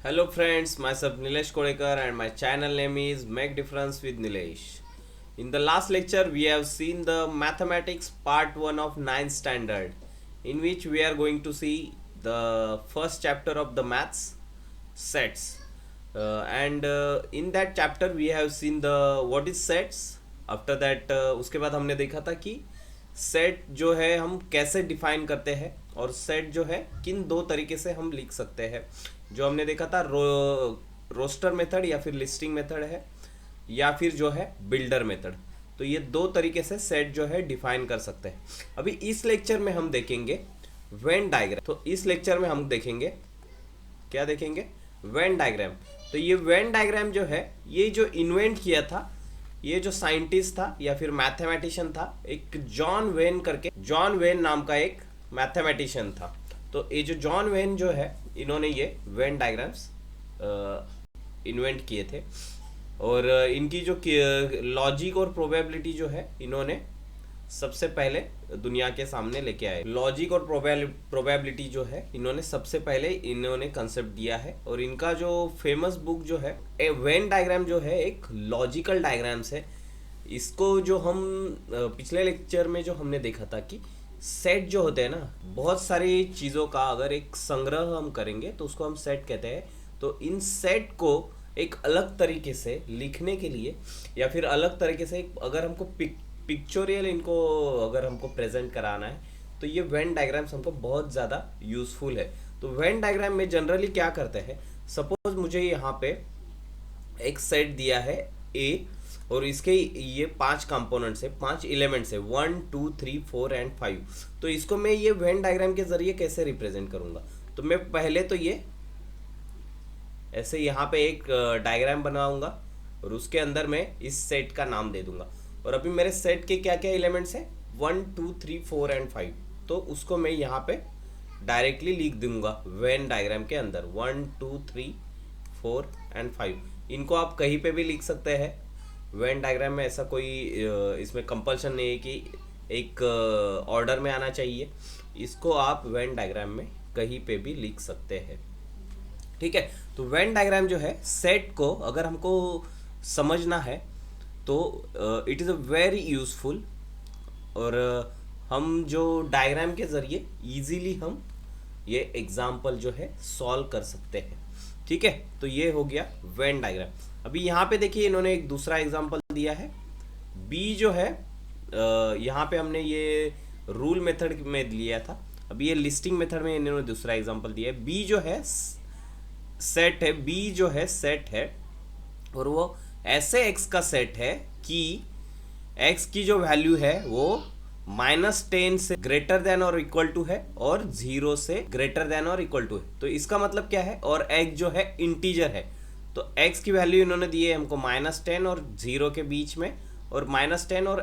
Hello friends, myself Nilesh Kodekar and my channel name is Make Difference with Nilesh. In the last lecture we have seen the mathematics part 1 of 9th standard, in which we are going to see the first chapter of the maths sets. And in that chapter we have seen the what is sets. After that उसके बाद हमने देखा था कि set जो है हम कैसे डिफाइन करते हैं और सेट जो है किन दो तरीके से हम लिख सकते हैं। जो हमने देखा था रोस्टर मेथड या फिर लिस्टिंग मेथड है या फिर जो है बिल्डर मेथड। तो ये दो तरीके से सेट जो है डिफाइन कर सकते हैं। अभी इस लेक्चर में हम देखेंगे वेन डायग्राम। तो इस लेक्चर में हम देखेंगे क्या देखेंगे, वेन डायग्राम। तो ये वेन डायग्राम जो है ये जो इन्वेंट किया था, ये जो साइंटिस्ट था या फिर मैथमेटिशियन था, एक जॉन वेन करके, जॉन वेन नाम का एक मैथमेटिशियन था। तो ये जो जॉन वेन जो है इन्होंने ये वेन डायग्राम्स इन्वेंट किए थे और इनकी जो लॉजिक और प्रोबेबिलिटी जो है इन्होंने सबसे पहले दुनिया के सामने लेके आए। लॉजिक और प्रोबेबिलिटी जो है इन्होंने सबसे पहले इन्होंने कंसेप्ट दिया है। और इनका जो फेमस बुक जो है वेन डायग्राम जो है एक लॉजिकल डायग्राम्स है। इसको जो हम पिछले लेक्चर में जो हमने देखा था कि सेट जो होते हैं ना, बहुत सारी चीज़ों का अगर एक संग्रह हम करेंगे तो उसको हम सेट कहते हैं। तो इन सेट को एक अलग तरीके से लिखने के लिए या फिर अलग तरीके से अगर हमको पिक्चोरियल इनको अगर हमको प्रेजेंट कराना है तो ये वेन डायग्राम्स हमको बहुत ज़्यादा यूजफुल है। तो वेन डायग्राम में जनरली क्या करते हैं, सपोज मुझे यहाँ पे एक सेट दिया है ए और इसके ये 5 कंपोनेंट्स है, 5 एलिमेंट्स है, 1 2 3 4 एंड 5। तो इसको मैं ये वेन डायग्राम के जरिए कैसे रिप्रेजेंट करूँगा। तो मैं पहले तो ये ऐसे यहाँ पे एक डायग्राम बनाऊंगा और उसके अंदर मैं इस सेट का नाम दे दूंगा। और अभी मेरे सेट के क्या क्या एलिमेंट्स हैं, 1 2 3 4 एंड 5। तो उसको मैं यहाँ पे डायरेक्टली लिख दूंगा वेन डायग्राम के अंदर 1 2 3 4 एंड 5। इनको आप कहीं पे भी लिख सकते हैं वेन डायग्राम में, ऐसा कोई इसमें कंपल्शन नहीं है कि एक ऑर्डर में आना चाहिए। इसको आप वेन डायग्राम में कहीं पे भी लिख सकते हैं, ठीक है। तो वेन डायग्राम जो है सेट को अगर हमको समझना है तो it is a very useful. और हम जो डायग्राम के ज़रिए इजीली हम ये एग्जाम्पल जो है सॉल्व कर सकते हैं, ठीक है। तो ये हो गया वेन डायग्राम। अभी यहाँ पे देखिए इन्होंने एक दूसरा एग्जाम्पल दिया है बी जो है, यहाँ पे हमने ये रूल मेथड में लिया था, अभी ये लिस्टिंग मेथड में इन्होंने दूसरा एग्जाम्पल दिया है। बी जो है सेट है, बी जो है सेट है और वो ऐसे एक्स का सेट है कि एक्स की जो वैल्यू है वो -10 से ग्रेटर देन और इक्वल टू है और 0 से ग्रेटर देन और इक्वल टू है। तो इसका मतलब क्या है, और एक्स जो है इंटीजर है। तो एक्स की वैल्यू इन्होंने दी है हमको -10 और 0 के बीच में, और -10 और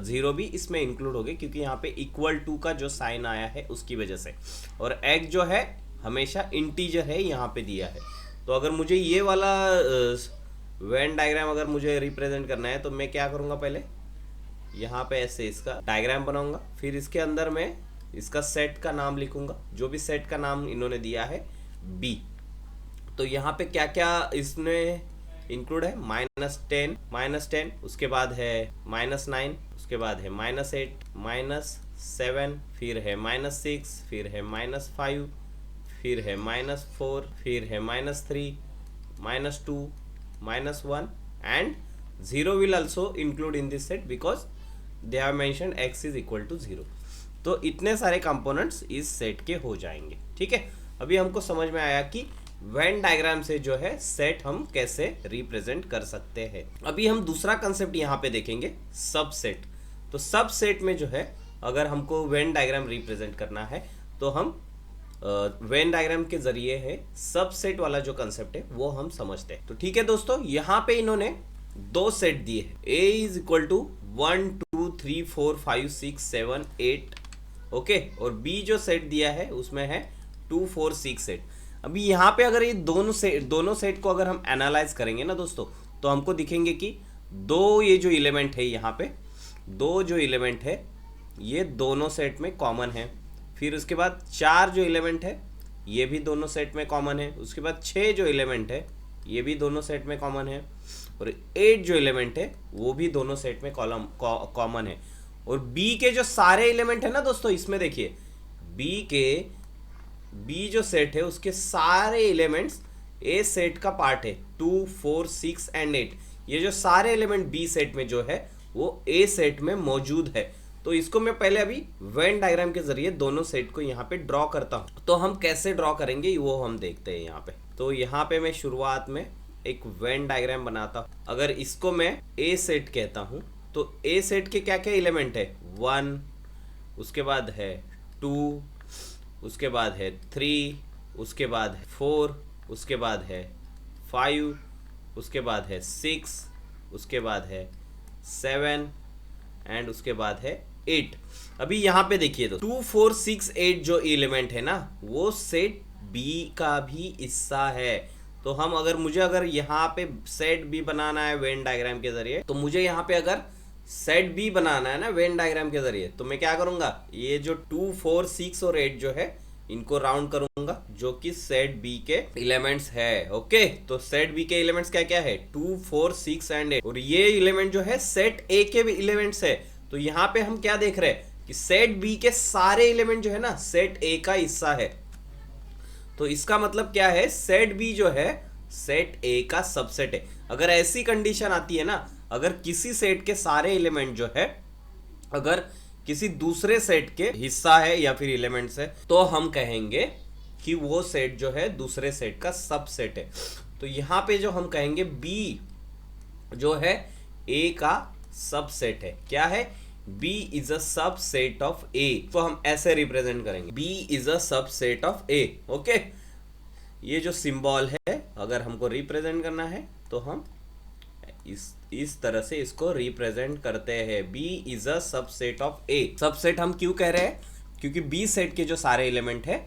0 भी इसमें इंक्लूड हो गए क्योंकि यहाँ पे इक्वल टू का जो साइन आया है उसकी वजह से। और एक्स जो है हमेशा इंटीजर है, यहाँ पे दिया है। तो अगर मुझे ये वाला वेन डायग्राम अगर मुझे रिप्रेजेंट करना है तो मैं क्या करूँगा, पहले यहाँ पे ऐसे इसका डायग्राम बनाऊंगा, फिर इसके अंदर मैं इसका सेट का नाम लिखूंगा, जो भी सेट का नाम इन्होंने दिया है बी। तो यहाँ पे क्या क्या इसमें इंक्लूड है, -10, उसके बाद है -9, उसके बाद है -8, -7, फिर है -6, फिर है -5, फिर है -4, फिर है -3, -2, -1 and 0 will also include in this set because they have mentioned x is equal to 0। तो इतने सारे कंपोनेंट्स इस सेट के हो जाएंगे, ठीक है। अभी हमको समझ में आया कि वेन डायग्राम से जो है सेट हम कैसे रिप्रेजेंट कर सकते हैं। अभी हम दूसरा कंसेप्ट यहाँ पे देखेंगे, सबसेट। तो सबसेट में जो है अगर हमको वेन डायग्राम रिप्रेजेंट करना है तो हम वेन डायग्राम के जरिए है सबसेट वाला जो कंसेप्ट है वो हम समझते हैं। तो ठीक है दोस्तों, यहाँ पे इन्होंने 2 सेट दिए हैं, a is equal to 1 2 3 4 5 6 7 8, okay. और b जो सेट दिया है उसमें है 2 4 6 8। अभी यहाँ पे अगर ये दोनों सेट को अगर हम एनालाइज करेंगे ना दोस्तों, तो हमको दिखेंगे कि ये जो एलिमेंट है यहाँ पे, 2 जो एलिमेंट है ये दोनों सेट में कॉमन है। फिर उसके बाद 4 जो एलिमेंट है ये भी दोनों सेट में कॉमन है। उसके बाद 6 जो एलिमेंट है ये भी दोनों सेट में कॉमन है, और 8 जो एलिमेंट है वो भी दोनों सेट में कॉमन है। और बी के जो सारे एलिमेंट है ना दोस्तों, इसमें देखिए बी जो सेट है उसके सारे एलिमेंट्स ए सेट का पार्ट है। 2, 4, 6 एंड 8 ये जो सारे एलिमेंट बी सेट में जो है वो ए सेट में मौजूद है। तो इसको मैं पहले अभी वेन डायग्राम के जरिए दोनों सेट को यहाँ पे ड्रॉ करता हूँ। तो हम कैसे ड्रॉ करेंगे वो हम देखते हैं यहाँ पे। तो यहाँ पे मैं शुरुआत में एक वेन डायग्राम बनाता हूँ। अगर इसको मैं ए सेट कहता हूँ तो ए सेट के क्या क्या एलिमेंट है, 1, उसके बाद है 2, उसके बाद है 3, उसके बाद है 4, उसके बाद है 5, उसके बाद है 6, उसके बाद है 7 एंड उसके बाद है 8। अभी यहाँ पे देखिए तो 2, 4, 6, 8 जो एलिमेंट है ना वो सेट बी का भी हिस्सा है। तो हम अगर यहाँ पे सेट बी बनाना है वेन डायग्राम के जरिए, तो मुझे यहाँ पे अगर सेट बी बनाना है ना वेन डायग्राम के जरिए, तो मैं क्या करूंगा, ये जो 2, 4, 6 और 8 जो है इनको राउंड करूंगा जो कि सेट बी के एलिमेंट्स है। ओके, तो सेट बी के एलिमेंट्स क्या क्या है, 2, 4, 6 एंड 8, और ये एलिमेंट जो है सेट ए के भी एलिमेंट्स है। तो यहाँ पे हम क्या देख रहे हैं कि सेट बी के सारे एलिमेंट जो है ना सेट ए का हिस्सा है। तो इसका मतलब क्या है, सेट बी जो है सेट ए का सबसेट है। अगर ऐसी कंडीशन आती है ना, अगर किसी सेट के सारे एलिमेंट जो है अगर किसी दूसरे सेट के हिस्सा है या फिर एलिमेंट्स है, तो हम कहेंगे कि वो सेट जो है दूसरे सेट का सबसेट है। तो यहाँ पे जो हम कहेंगे बी जो है ए का सबसेट है। क्या है, B is a subset of A। तो हम ऐसे रिप्रेजेंट करेंगे, B is a subset of A। Okay, ये जो सिंबल है अगर हमको रिप्रेजेंट करना है तो हम इस तरह से इसको रिप्रेजेंट करते हैं, B is a subset of A। Subset हम क्यों कह रहे हैं, क्योंकि B सेट के जो सारे एलिमेंट है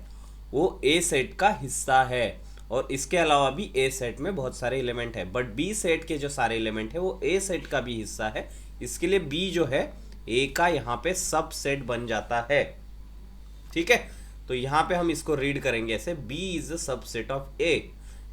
वो A सेट का हिस्सा है, और इसके अलावा भी A सेट में बहुत सारे एलिमेंट है, बट B सेट के जो सारे एलिमेंट है वो A सेट का भी हिस्सा है। इसके लिए B जो है A का यहाँ पे सबसेट बन जाता है। ठीक है, तो यहाँ पे हम इसको रीड करेंगे ऐसे, B is a subset of A।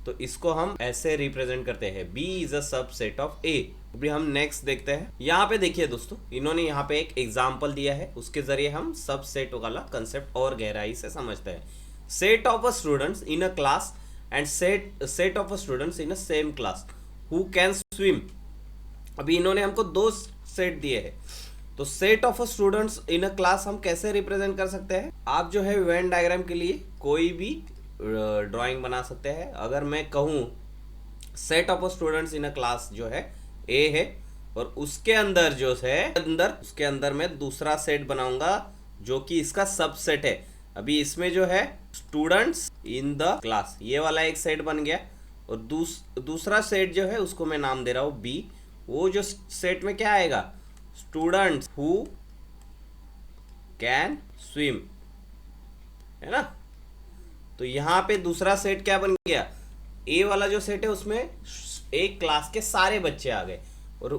तो इसको हम ऐसे रिप्रेजेंट करते हैं, B is a subset of A। अभी हम नेक्स्ट देखते हैं। यहाँ पे देखिए दोस्तों, इन्होंने यहाँ पे एक एग्जाम्पल दिया है, उसके जरिए हम सबसेट वाला कंसेप्ट और गहराई से समझते हैं। Set of a students in a class and set of a students in a same class who can swim. अभी इन्होंने हमको दो सेट दिए हैं, तो set of students in a class हम कैसे रिप्रेजेंट कर सकते हैं। आप जो है वेन डायग्राम के लिए कोई भी ड्राइंग बना सकते हैं। अगर मैं कहूँ set of students in a class जो है ए है, और उसके अंदर जो है उसके अंदर मैं दूसरा सेट बनाऊंगा जो कि इसका सबसेट है। अभी इसमें जो है स्टूडेंट्स इन द क्लास, ये वाला एक सेट बन गया, और दूसरा सेट जो है उसको मैं नाम दे रहा हूँ बी। वो जो सेट में क्या आएगा, स्टूडेंट्स हु कैन स्विम, है ना। तो यहाँ पे दूसरा सेट क्या बन गया, ए वाला जो सेट है उसमें एक क्लास के सारे बच्चे आ गए, और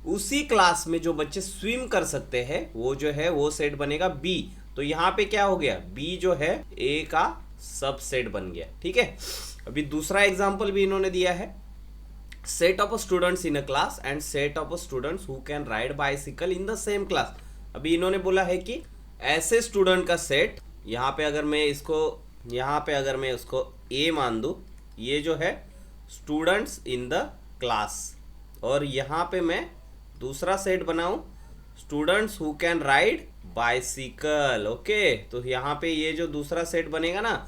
उसी क्लास में जो बच्चे स्विम कर सकते हैं वो जो है वो सेट बनेगा बी। तो यहाँ पे क्या हो गया, बी जो है ए का सबसेट बन गया। ठीक है, अभी दूसरा एग्जांपल भी इन्होंने दिया है, set of students in a class and set of students who can ride bicycle in the same class. अभी इन्होंने बोला है कि ऐसे स्टूडेंट का सेट, यहाँ पे अगर मैं इसको ए मान दूं, ये जो है स्टूडेंट्स इन द क्लास, और यहाँ पे मैं दूसरा सेट बनाऊं students who can ride bicycle. Okay, तो यहाँ पे ये जो दूसरा सेट बनेगा ना,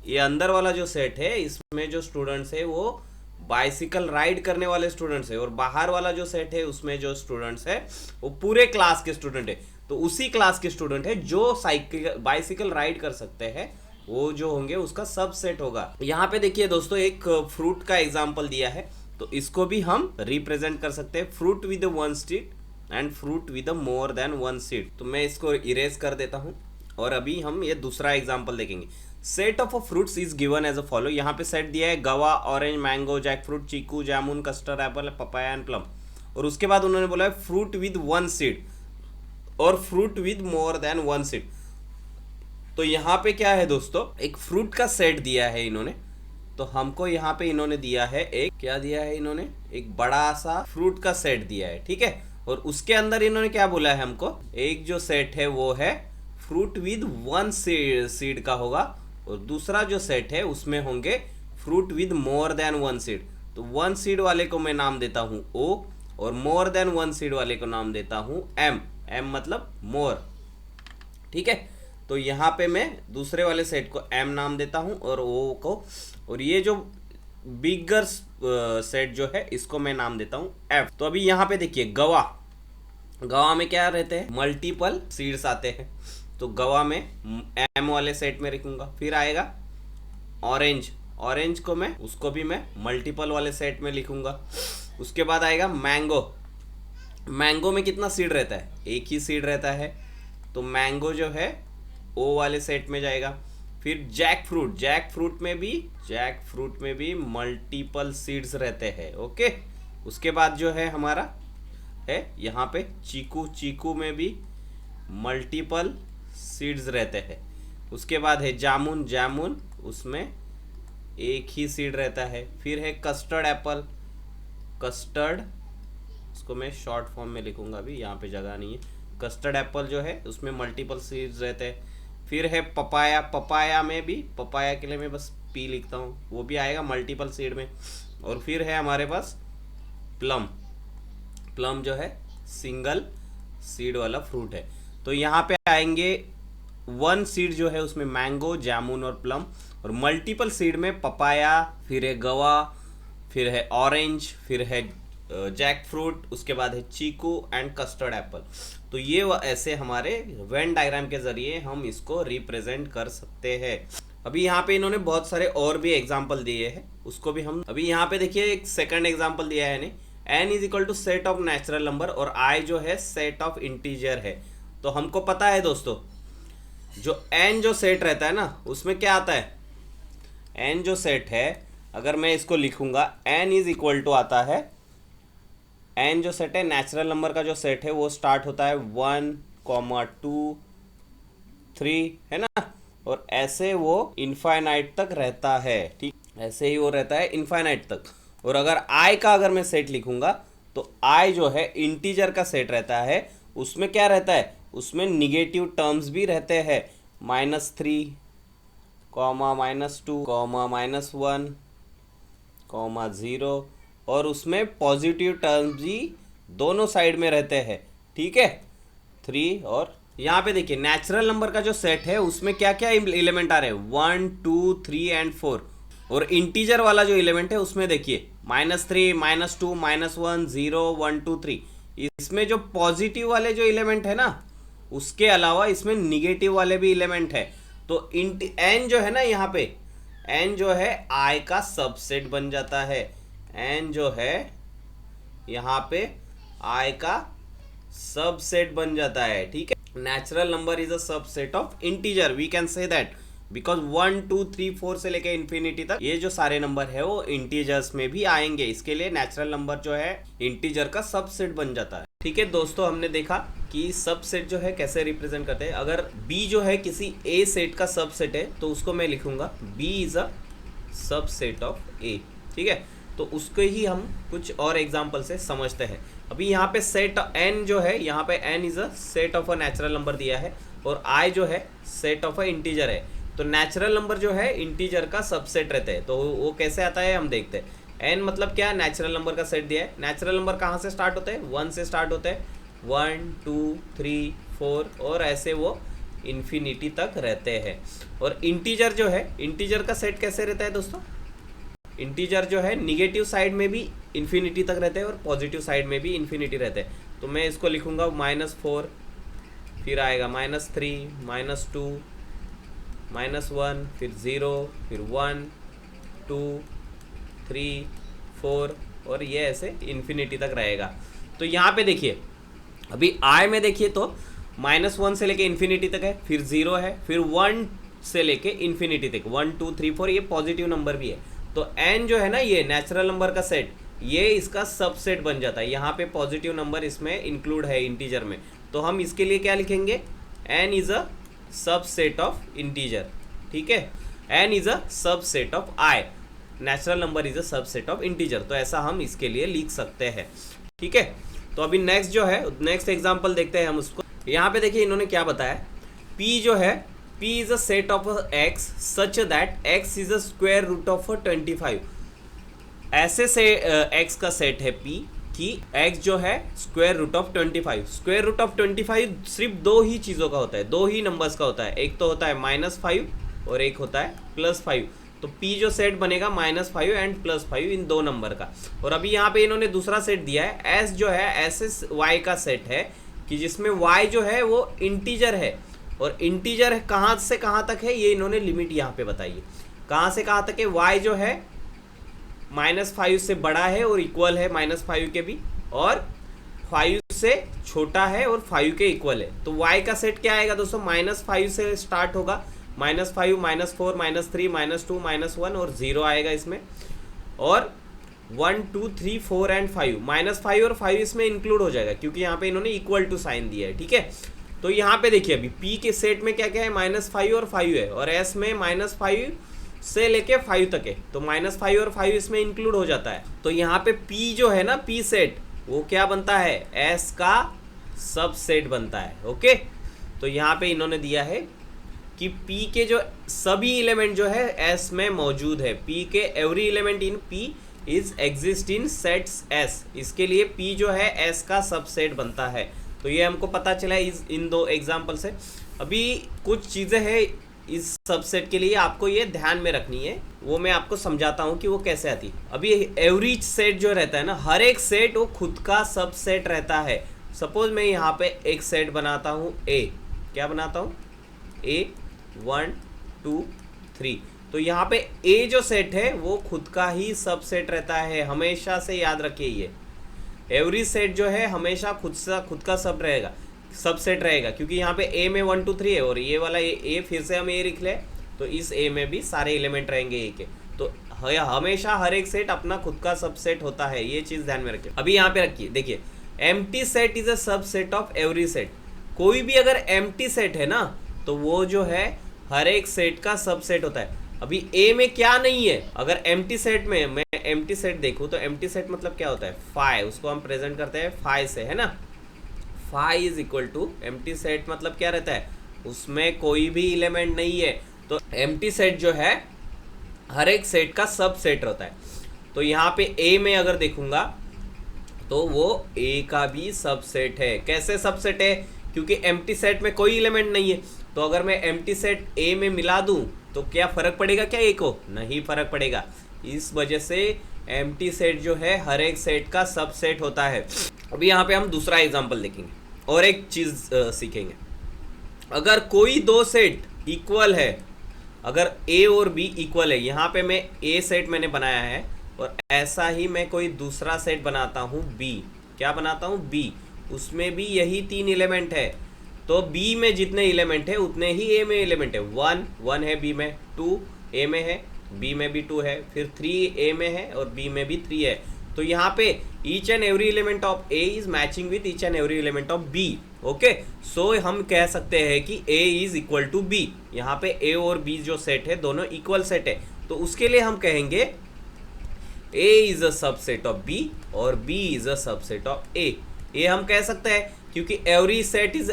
ये अंदर वाला जो सेट है इसमें जो स्टूडेंट्स है वो बाइसिकल राइड करने वाले स्टूडेंट्स है, और बाहर वाला जो सेट है उसमें जो स्टूडेंट्स है वो पूरे क्लास के स्टूडेंट है। तो उसी क्लास के स्टूडेंट है जो बाइसिकल राइड कर सकते हैं, वो जो होंगे उसका सबसेट होगा। यहाँ पे देखिए दोस्तों, एक फ्रूट का एग्जांपल दिया है, तो इसको भी हम रिप्रेजेंट कर सकते हैं, fruit with one seed and fruit with more than one seed. तो मैं इसको इरेज कर देता हूँ, और अभी हम ये दूसरा एग्जांपल देखेंगे। Set of fruits is given as a follow. यहाँ पे सेट दिया है guava, orange, mango, jackfruit, chikoo, jamun, custard apple, papaya and plum, और उसके बाद उन्होंने बोला है फ्रूट विद वन सीड और fruit with more than one seed. तो यहाँ पे क्या है दोस्तों, एक फ्रूट का सेट दिया है इन्होंने। तो हमको यहाँ पे इन्होंने दिया है एक, क्या दिया है इन्होंने, एक बड़ा सा फ्रूट का सेट दिया है, ठीक है। और उसके अंदर इन्होंने क्या बोला है हमको, एक जो सेट है वो है फ्रूट विद 1 सीड का होगा, और दूसरा जो सेट है उसमें होंगे fruit with more then 1 seed. तो 1 सीड वाले को मैं नाम देता हूँ O, और मोर देन 1 सीड वाले को नाम देता हूँ M। M मतलब मोर, ठीक है। तो यहाँ पे मैं दूसरे वाले सेट को M नाम देता हूँ और O को, और ये जो बिगर सेट जो है इसको मैं नाम देता हूँ F। तो अभी यहाँ पे देखिए गवा, गवा में क्या रहते हैं, मल्टीपल सीड्स आते हैं। तो गवा में M वाले सेट में रखूंगा। फिर आएगा ऑरेंज, ऑरेंज को मैं, उसको भी मैं मल्टीपल वाले सेट में लिखूंगा। उसके बाद आएगा मैंगो, मैंगो में कितना सीड रहता है, एक ही सीड रहता है, तो मैंगो जो है O वाले सेट में जाएगा। फिर जैक फ्रूट, जैक फ्रूट में भी मल्टीपल सीड्स रहते हैं, ओके। उसके बाद जो है हमारा है यहाँ पे चीकू, चीकू में भी मल्टीपल सीड्स रहते हैं। उसके बाद है जामुन, जामुन उसमें एक ही सीड रहता है। फिर है कस्टर्ड एप्पल, कस्टर्ड, उसको मैं शॉर्ट फॉर्म में लिखूंगा, अभी यहाँ पे जगह नहीं है। कस्टर्ड एप्पल जो है उसमें मल्टीपल सीड्स रहते हैं। फिर है पपाया, पपाया में भी, पपाया के लिए मैं बस P लिखता हूँ, वो भी आएगा मल्टीपल सीड में। और फिर है हमारे पास प्लम, प्लम जो है सिंगल सीड वाला फ्रूट है। तो यहाँ पे आएंगे 1 सीड जो है उसमें मैंगो, जामुन और प्लम, और मल्टीपल सीड में पपाया, फिर है गवा, फिर है ऑरेंज, फिर है जैक फ्रूट, उसके बाद है चीकू एंड कस्टर्ड एप्पल। तो ये ऐसे हमारे वेन डायग्राम के जरिए हम इसको रिप्रेजेंट कर सकते हैं। अभी यहाँ पे इन्होंने बहुत सारे और भी एग्जाम्पल दिए हैं, उसको भी हम अभी यहाँ पे देखिए एक सेकंड एग्जाम्पल दिया है, n is equal to set of natural number और I जो है सेट ऑफ इंटीजर है। तो हमको पता है दोस्तों, जो n जो सेट रहता है ना उसमें क्या आता है, n जो सेट है अगर मैं इसको लिखूंगा, n इज इक्वल टू आता है, n जो सेट है नेचुरल नंबर का जो सेट है वो स्टार्ट होता है 1, 2, 3, है ना, और ऐसे वो इनफाइनाइट तक रहता है, ठीक, ऐसे ही वो रहता है इनफाइनाइट तक। और अगर I का अगर मैं सेट लिखूंगा तो I जो है इंटीजर का सेट रहता है, उसमें क्या रहता है, उसमें निगेटिव टर्म्स भी रहते हैं, -3, -2, -1, 0, और उसमें पॉजिटिव टर्म्स भी दोनों साइड में रहते हैं, ठीक है, 3। और यहाँ पे देखिए नेचुरल नंबर का जो सेट है उसमें क्या क्या एलिमेंट आ रहे हैं, 1, 2, 3 एंड 4। और इंटीजर वाला जो एलिमेंट है उसमें देखिए -3, -2, -1, 0, 1, 2, 3। इसमें जो पॉजिटिव वाले जो एलिमेंट है ना, उसके अलावा इसमें निगेटिव वाले भी एलिमेंट है। तो n जो है ना, यहाँ पे n जो है I का सबसेट बन जाता है, n जो है यहाँ पे I का सबसेट बन जाता है, ठीक है। Natural number is a subset of integer, we can say that, because 1, 2, 3, 4 से लेके इन्फिनिटी तक ये जो सारे नंबर है वो इंटीजर्स में भी आएंगे। इसके लिए नेचुरल नंबर जो है इंटीजर का सबसेट बन जाता है, ठीक है। दोस्तों हमने देखा कि सबसेट जो है कैसे रिप्रेजेंट करते हैं। अगर B जो है किसी A सेट का सबसेट है तो उसको मैं लिखूंगा B is a subset of A, ठीक है। तो उसको ही हम कुछ और एग्जाम्पल से समझते हैं। अभी यहाँ पे सेट n जो है, यहाँ पे n is a set of a natural number दिया है, और I जो है सेट ऑफ अ इंटीजर है। तो नेचुरल नंबर जो है इंटीजर का सबसेट रहता है, तो वो कैसे आता है हम देखते हैं। n मतलब क्या, नेचुरल नंबर का सेट दिया है। नेचुरल नंबर कहाँ से स्टार्ट होते हैं, 1 से स्टार्ट होते हैं, 1, 2, 3, 4, और ऐसे वो इन्फिनिटी तक रहते हैं। और इंटीजर जो है, इंटीजर का सेट कैसे रहता है दोस्तों, इंटीजर जो है निगेटिव साइड में भी इन्फिनिटी तक रहते हैं और पॉजिटिव साइड में भी इन्फिनिटी रहते हैं। तो मैं इसको लिखूंगा -4, फिर आएगा -3, -2, -1, फिर 0, फिर 1, 2, 3, 4, और ये ऐसे इन्फिनिटी तक रहेगा। तो यहाँ पे देखिए अभी I में देखिए तो -1 से लेके इन्फिनिटी तक है, फिर 0 है, फिर 1 से लेके इन्फिनिटी तक, 1, 2, 3, 4, ये पॉजिटिव नंबर भी है। तो n जो है ना, ये नेचुरल नंबर का सेट, ये इसका सबसेट बन जाता है। यहाँ पे पॉजिटिव नंबर इसमें इंक्लूड है इंटीजर में, तो हम इसके लिए क्या लिखेंगे, n is a subset of integer, ठीक है। n is a subset of i, natural number is a subset of integer. तो ऐसा हम इसके लिए लिख सकते हैं, ठीक है। तो अभी नेक्स्ट जो है, नेक्स्ट एग्जांपल देखते हैं हम उसको। यहाँ पे देखिए इन्होंने क्या बताया, p जो है, p is a set of x such that x is a square root of 25। ऐसे से x का सेट है p कि x जो है square root of 25। Square root of 25 सिर्फ दो ही चीज़ों का होता है, दो ही नंबर्स का होता है। एक तो होता है -5 और एक होता है +5। तो p जो सेट बनेगा -5 एंड +5 इन दो नंबर का। और अभी यहाँ पे इन्होंने दूसरा सेट दिया है, s जो है s y का सेट है कि जिसमें y जो है वो इंटीजर है। और इंटीजर कहाँ से कहाँ तक है ये इन्होंने लिमिट यहाँ पे बताई है। कहाँ से कहाँ तक है, y जो है -5 से बड़ा है और इक्वल है -5 के भी, और 5 से छोटा है और 5 के इक्वल है। तो y का सेट क्या आएगा दोस्तों, -5 से स्टार्ट होगा, -5, -4, -3, -2, -1 और 0 आएगा इसमें। और 1, 2, 3, 4 एंड 5, -5 और 5 इसमें इंक्लूड हो जाएगा क्योंकि यहाँ पे इन्होंने इक्वल टू साइन दिया है, ठीक है। तो यहाँ पे देखिए अभी p के सेट में क्या क्या है, -5 और 5 है, और s में -5 से लेके 5 तक है। तो -5 और 5 इसमें इंक्लूड हो जाता है। तो यहाँ पे p जो है ना, p सेट वो क्या बनता है, s का सबसेट बनता है, ओके। तो यहाँ पे इन्होंने दिया है कि p के जो सभी एलिमेंट जो है s में मौजूद है। p के every element in p is exist in sets s। इसके लिए p जो है s का सबसेट बनता है। तो ये हमको पता चला इन दो एग्जाम्पल से। अभी कुछ चीज़ें हैं इस सबसेट के लिए आपको ये ध्यान में रखनी है, वो मैं आपको समझाता हूँ कि वो कैसे आती है। अभी एवरेज सेट जो रहता है ना, हर एक सेट वो खुद का सबसेट रहता है। सपोज मैं यहाँ पे एक सेट बनाता हूँ a, क्या बनाता हूँ, a 1 2 3। तो यहाँ पे a जो सेट है वो खुद का ही सबसेट रहता है, हमेशा से याद रखिए। ये एवरी सेट जो है हमेशा खुद का सबसेट रहेगा क्योंकि यहाँ पे a में 1 2 3 है, और ये वाला a फिर से हम a लिख ले तो इस a में भी सारे एलिमेंट रहेंगे a के। तो हमेशा हर एक सेट अपना खुद का सबसेट होता है, ये चीज़ ध्यान में रखिए। अभी यहाँ पे रखिए, देखिए empty set is a subset of every set. कोई भी अगर एम्प्टी सेट है ना तो वो जो है हर एक सेट का सबसेट होता है। अभी a में क्या नहीं है, अगर एम्प्टी सेट में मैं एम्प्टी सेट देखूँ तो एम्प्टी सेट मतलब क्या होता है, 5, उसको हम प्रेजेंट करते हैं 5 से, है ना। 5 is equal to empty set मतलब क्या रहता है, उसमें कोई भी एलिमेंट नहीं है। तो एम्प्टी सेट जो है हर एक सेट का सबसेट रहता है। तो यहाँ पे a में अगर देखूंगा तो वो a का भी सबसेट है। कैसे सबसेट है, क्योंकि एम्प्टी सेट में कोई एलिमेंट नहीं है। तो अगर मैं एम्प्टी सेट a में मिला दूं तो क्या फर्क पड़ेगा क्या a को, नहीं फर्क पड़ेगा। इस वजह से एम्प्टी सेट जो है हर एक सेट का सबसेट होता है। अभी यहाँ पे हम दूसरा एग्जांपल देखेंगे और एक चीज़ सीखेंगे। अगर कोई दो सेट इक्वल है, अगर a और b इक्वल है, यहाँ पे मैं a सेट मैंने बनाया है और ऐसा ही मैं कोई दूसरा सेट बनाता हूँ b, क्या बनाता हूँ b, उसमें भी यही 3 एलिमेंट है। तो b में जितने एलिमेंट है उतने ही a में एलिमेंट है। 1 है b में, 2 a में है, b में भी 2 है, फिर 3 a में है और b में भी 3 है। तो यहाँ पे each and every element of a is matching with each and every element of b, okay. So हम कह सकते हैं कि a is equal to b। यहाँ पे a और b जो सेट है दोनों इक्वल सेट है, तो उसके लिए हम कहेंगे a is a subset of b और b is a subset of a। ये हम कह सकते हैं क्योंकि every set is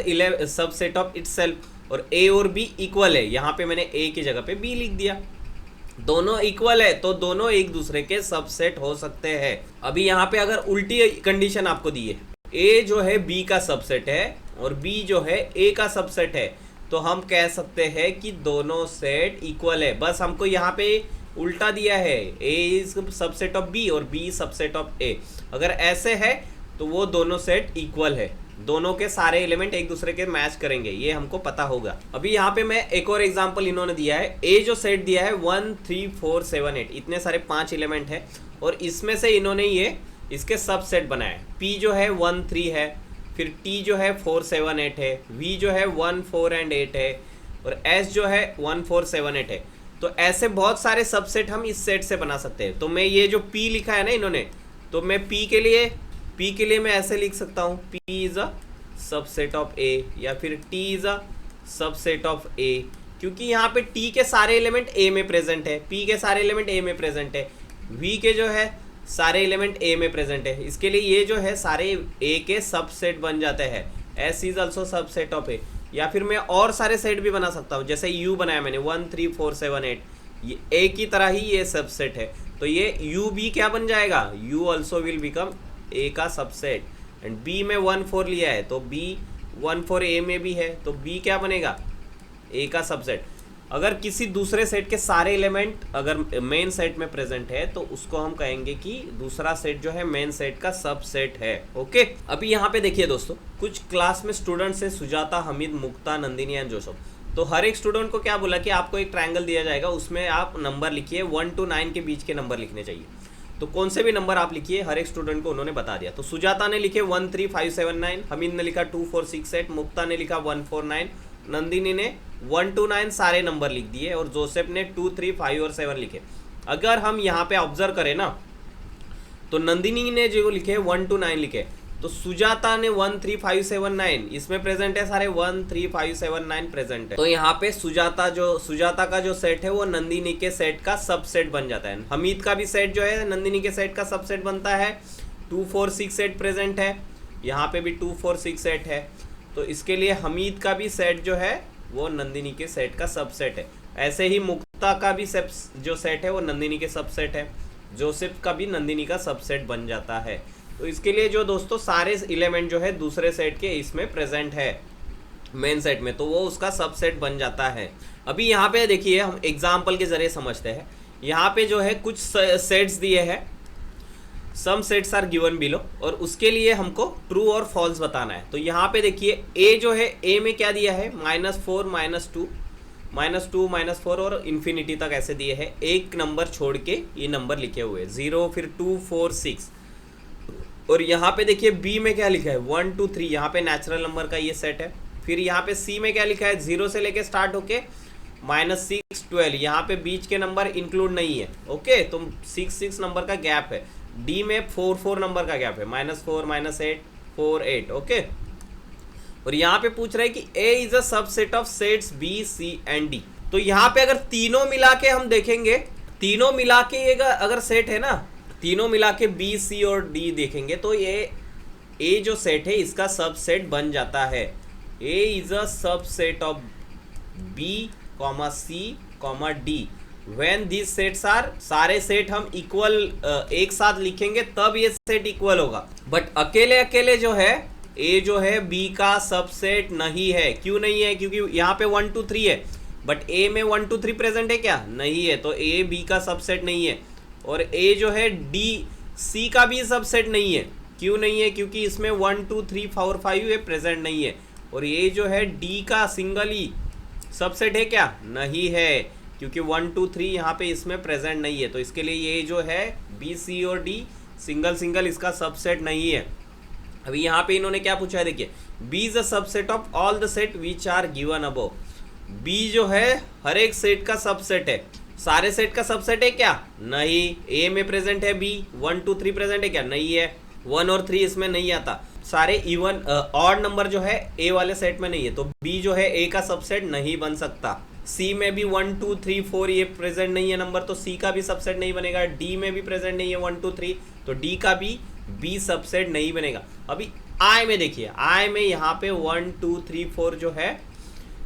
subset of itself, और a और b इक्वल है। यहाँ पे मैंने a की जगह पे b लिख दिया। दोनों इक्वल है तो दोनों एक दूसरे के सबसेट हो सकते हैं। अभी यहाँ पे अगर उल्टी कंडीशन आपको दी है, a जो है b का सबसेट है और b जो है a का सबसेट है, तो हम कह सकते हैं कि दोनों सेट इक्वल है। बस हमको यहाँ पे उल्टा दिया है, a is subset of b और b सबसेट ऑफ a। अगर ऐसे है तो वो दोनों सेट इक्वल है, दोनों के सारे एलिमेंट एक दूसरे के मैच करेंगे, ये हमको पता होगा। अभी यहाँ पे मैं एक और एग्जांपल इन्होंने दिया है। a जो सेट दिया है 1 3 4 7 8, इतने सारे 5 एलिमेंट है और इसमें से इन्होंने ये इसके सबसेट बनाए। p जो है 1 3 है, फिर t जो है 4 7 8 है, v जो है 1 4 एंड 8 है, और s जो है 1 4 7 8 है। तो ऐसे बहुत सारे सबसेट हम इस सेट से बना सकते हैं। तो मैं ये जो p लिखा है ना इन्होंने, तो मैं p के लिए मैं ऐसे लिख सकता हूँ, p is a subset of a, या फिर t is a subset of A, क्योंकि यहाँ पे टी के सारे एलिमेंट ए में प्रेजेंट है, पी के सारे एलिमेंट ए में प्रेजेंट है, वी के जो है सारे एलिमेंट ए में प्रेजेंट है, इसके लिए ये जो है सारे ए के सबसेट बन जाते हैं। S is also subset of A. या फिर मैं और सारे सेट भी बना सकता हूँ, जैसे यू बनाया मैंने 1 3 4 7 8, ये ए की तरह ही ये सबसेट है, तो ये यू बी क्या बन जाएगा, you also will become a का सबसेट। एंड बी में 1 4 लिया है तो बी 1 4 ए में भी है, तो बी क्या बनेगा, ए का सबसेट। अगर किसी दूसरे सेट के सारे एलिमेंट अगर मेन सेट में प्रेजेंट है तो उसको हम कहेंगे कि दूसरा सेट जो है मेन सेट का सबसेट है। ओके, अभी यहाँ पे देखिए दोस्तों, कुछ क्लास में स्टूडेंट्स है सुजाता, हमीद, मुक्ता, नंदिनी एंड जोसफ। तो हर एक स्टूडेंट को क्या बोला कि आपको एक ट्रायंगल दिया जाएगा, उसमें आप नंबर लिखिए, 1 to 9 के बीच के नंबर लिखने चाहिए। तो कौन से भी नंबर आप लिखिए, हर एक स्टूडेंट को उन्होंने बता दिया। तो सुजाता ने लिखे 1 3 5 7 9, हमीद ने लिखा 2 4 6 8, मुक्ता ने लिखा 1 4 9, नंदिनी ने 1 to 9 सारे नंबर लिख दिए और जोसेफ ने 2 3 5 और 7 लिखे। अगर हम यहाँ पे ऑब्जर्व करें ना, तो नंदिनी ने जो लिखे 1 to 9 लिखे, तो सुजाता ने 1 3 5 7 9 इसमें प्रेजेंट है, सारे 1 3 5 7 9 प्रेजेंट है। तो यहाँ पे सुजाता का जो सेट है वो नंदिनी के सेट का सबसेट बन जाता है। हमीद का भी सेट जो है नंदिनी के सेट का सबसेट बनता है। 2 4 6 8 प्रेजेंट है, यहाँ पे भी 2 4 6 8 है, तो इसके लिए हमीद का भी सेट जो है वो नंदिनी के सेट का सबसेट है। ऐसे ही मुक्ता का भी जो सेट है वो नंदिनी के सबसेट है, जोसेफ का भी नंदिनी का सबसेट बन जाता है। तो इसके लिए जो दोस्तों सारे एलिमेंट जो है दूसरे सेट के इसमें प्रेजेंट है मेन सेट में, तो वो उसका सबसेट बन जाता है। अभी यहाँ पे देखिए हम एग्जाम्पल के जरिए समझते हैं। यहाँ पे जो है कुछ सेट्स दिए हैं, सम सेट्स आर गिवन बिलो, और उसके लिए हमको ट्रू और फॉल्स बताना है। तो यहाँ पे देखिए ए जो है, ए में क्या दिया है, -4 -2 -4 और इन्फिनिटी तक ऐसे दिए हैं। एक नंबर छोड़ के ये नंबर लिखे हुए 0 फिर 2 4 6। और यहाँ पे देखिए बी में क्या लिखा है 1 2 3, यहाँ पे नेचुरल नंबर का ये सेट है। फिर यहाँ पे सी में क्या लिखा है 0 से लेके स्टार्ट होके -6 12, यहाँ पे बीच के नंबर इंक्लूड नहीं है। ओके, तो 6 नंबर का गैप है। डी में 4 4 नंबर का गैप है, -4 -8 4 8। ओके, और यहाँ पे पूछ रहा है कि A is a subset of sets B C and D. तो यहाँ पे अगर तीनों मिला के हम देखेंगे, तीनों मिला के अगर सेट है ना, तीनों मिला के बी सी और डी देखेंगे तो ये ए जो सेट है इसका सबसेट बन जाता है। A is a subset of B comma C comma D when this sets are, सारे सेट हम इक्वल एक साथ लिखेंगे तब ये सेट इक्वल होगा। बट अकेले अकेले जो है ए जो है बी का सबसेट नहीं है। क्यों नहीं है, क्योंकि यहाँ पे 1 2 3 है, बट ए में 1 2 3 प्रेजेंट है क्या, नहीं है, तो ए बी का सबसेट नहीं है। और ए जो है डी सी का भी सबसेट नहीं है। क्यों नहीं है, क्योंकि इसमें 1 2 3 4 5 ये प्रेजेंट नहीं है। और ये जो है डी का सिंगल ही सबसेट है क्या, नहीं है, क्योंकि 1 2 3 यहाँ पे इसमें प्रेजेंट नहीं है। तो इसके लिए ये जो है बी सी और डी सिंगल इसका सबसेट नहीं है। अभी यहाँ पे इन्होंने क्या पूछा है, देखिए B is a subset of all the set which are given above. B जो है हर एक सेट का सबसेट है। सारे सेट का सबसेट है क्या, नहीं। ए में प्रेजेंट है बी, 1 2 3 प्रेजेंट है क्या, नहीं है। 1 और 3 इसमें नहीं आता। सारे इवन ऑड नंबर जो है ए वाले सेट में नहीं है, तो बी जो है ए का सबसेट नहीं बन सकता। सी में भी 1 2 3 4 ये प्रेजेंट नहीं है नंबर, तो सी का भी सबसेट नहीं बनेगा। डी में भी प्रेजेंट नहीं है 1 2 3, तो डी का भी बी सबसेट नहीं बनेगा। अभी आई में देखिए, आई में यहाँ पे 1 2 3 4 जो है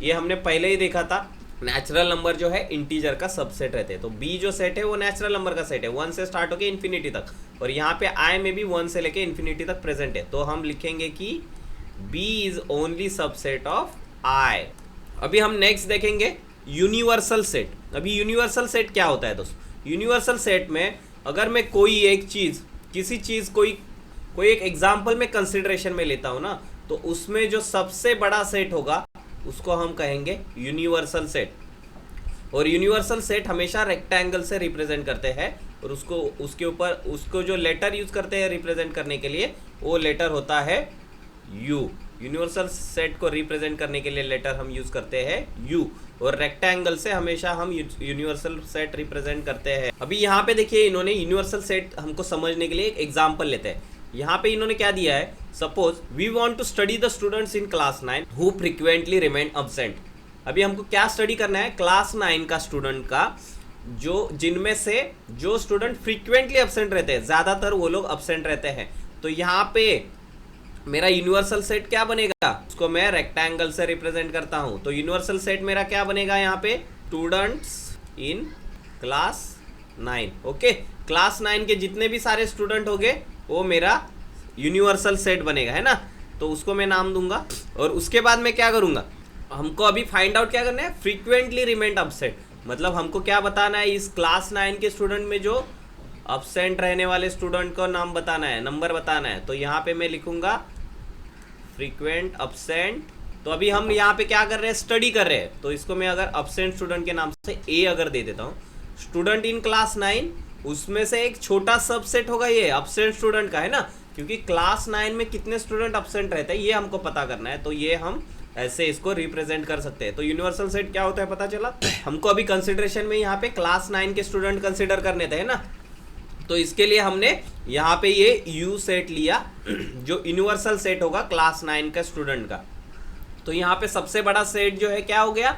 ये हमने पहले ही देखा था, नेचुरल नंबर जो है इंटीजर का सबसेट रहते हैं। तो बी जो सेट है वो नेचुरल नंबर का सेट है, 1 से स्टार्ट होके इन्फिनिटी तक। और यहाँ पे आई में भी 1 से लेके इन्फिनिटी तक प्रेजेंट है, तो हम लिखेंगे कि B is only subset of I. अभी हम नेक्स्ट देखेंगे यूनिवर्सल सेट। अभी यूनिवर्सल सेट क्या होता है दोस्तों, यूनिवर्सल सेट में अगर मैं कोई एक चीज, किसी चीज कोई एक एग्जाम्पल में कंसिडरेशन में लेता हूं ना, तो उसमें जो सबसे बड़ा सेट होगा उसको हम कहेंगे यूनिवर्सल सेट। और यूनिवर्सल सेट हमेशा रेक्टेंगल से रिप्रेजेंट करते हैं, और उसके ऊपर उसको जो लेटर यूज करते हैं रिप्रेजेंट करने के लिए, वो लेटर होता है यू। यूनिवर्सल सेट को रिप्रेजेंट करने के लिए लेटर हम यूज करते हैं यू, और रेक्टेंगल से हमेशा हम यूनिवर्सल सेट रिप्रेजेंट करते हैं। अभी यहाँ पे देखिए इन्होंने यूनिवर्सल सेट हमको समझने के लिए एक एग्जाम्पल लेते हैं। यहाँ पे इन्होंने क्या दिया है, suppose we want to study the students in class 9 who frequently remain absent. अभी हमको क्या स्टडी करना है, क्लास 9 का स्टूडेंट का, जो जिनमें से जो स्टूडेंट फ्रीक्वेंटली एब्सेंट रहते हैं, ज़्यादातर वो लोग एब्सेंट रहते हैं। तो यहाँ पे मेरा यूनिवर्सल सेट क्या बनेगा, उसको मैं रेक्टेंगल से रिप्रेजेंट करता हूँ। तो यूनिवर्सल सेट मेरा क्या बनेगा यहाँ पे, students in class 9। Okay, class 9 के जितने भी सारे स्टूडेंट होंगे वो मेरा यूनिवर्सल सेट बनेगा, है ना। तो उसको मैं नाम दूंगा। और उसके बाद मैं क्या करूंगा, हमको अभी फाइंड आउट क्या करना है, फ्रीक्वेंटली रिमेंड अपसेट। मतलब हमको क्या बताना है, इस क्लास 9 के स्टूडेंट में जो अपसेंट रहने वाले स्टूडेंट का नाम बताना है, नंबर बताना है। तो यहाँ पे मैं लिखूंगा फ्रीक्वेंट अपसेंट। तो अभी हम यहाँ पे क्या कर रहे हैं, स्टडी कर रहे हैं। तो इसको मैं अगर अपसेंट स्टूडेंट के नाम से ए अगर दे देता हूँ, स्टूडेंट इन क्लास 9, उसमें से एक छोटा सबसेट होगा ये अपसेंट स्टूडेंट का, है ना। क्योंकि क्लास 9 में कितने स्टूडेंट अपसेंट रहते हैं ये हमको पता करना है। तो ये हम ऐसे इसको रिप्रेजेंट कर सकते हैं। तो यूनिवर्सल सेट क्या होता है पता चला। हमको अभी कंसिडरेशन में यहाँ पे क्लास 9 के स्टूडेंट कंसिडर करने थे, है ना। तो इसके लिए हमने यहाँ पे ये यू सेट लिया जो यूनिवर्सल सेट होगा क्लास 9 का स्टूडेंट का। तो यहाँ पे सबसे बड़ा सेट जो है क्या हो गया,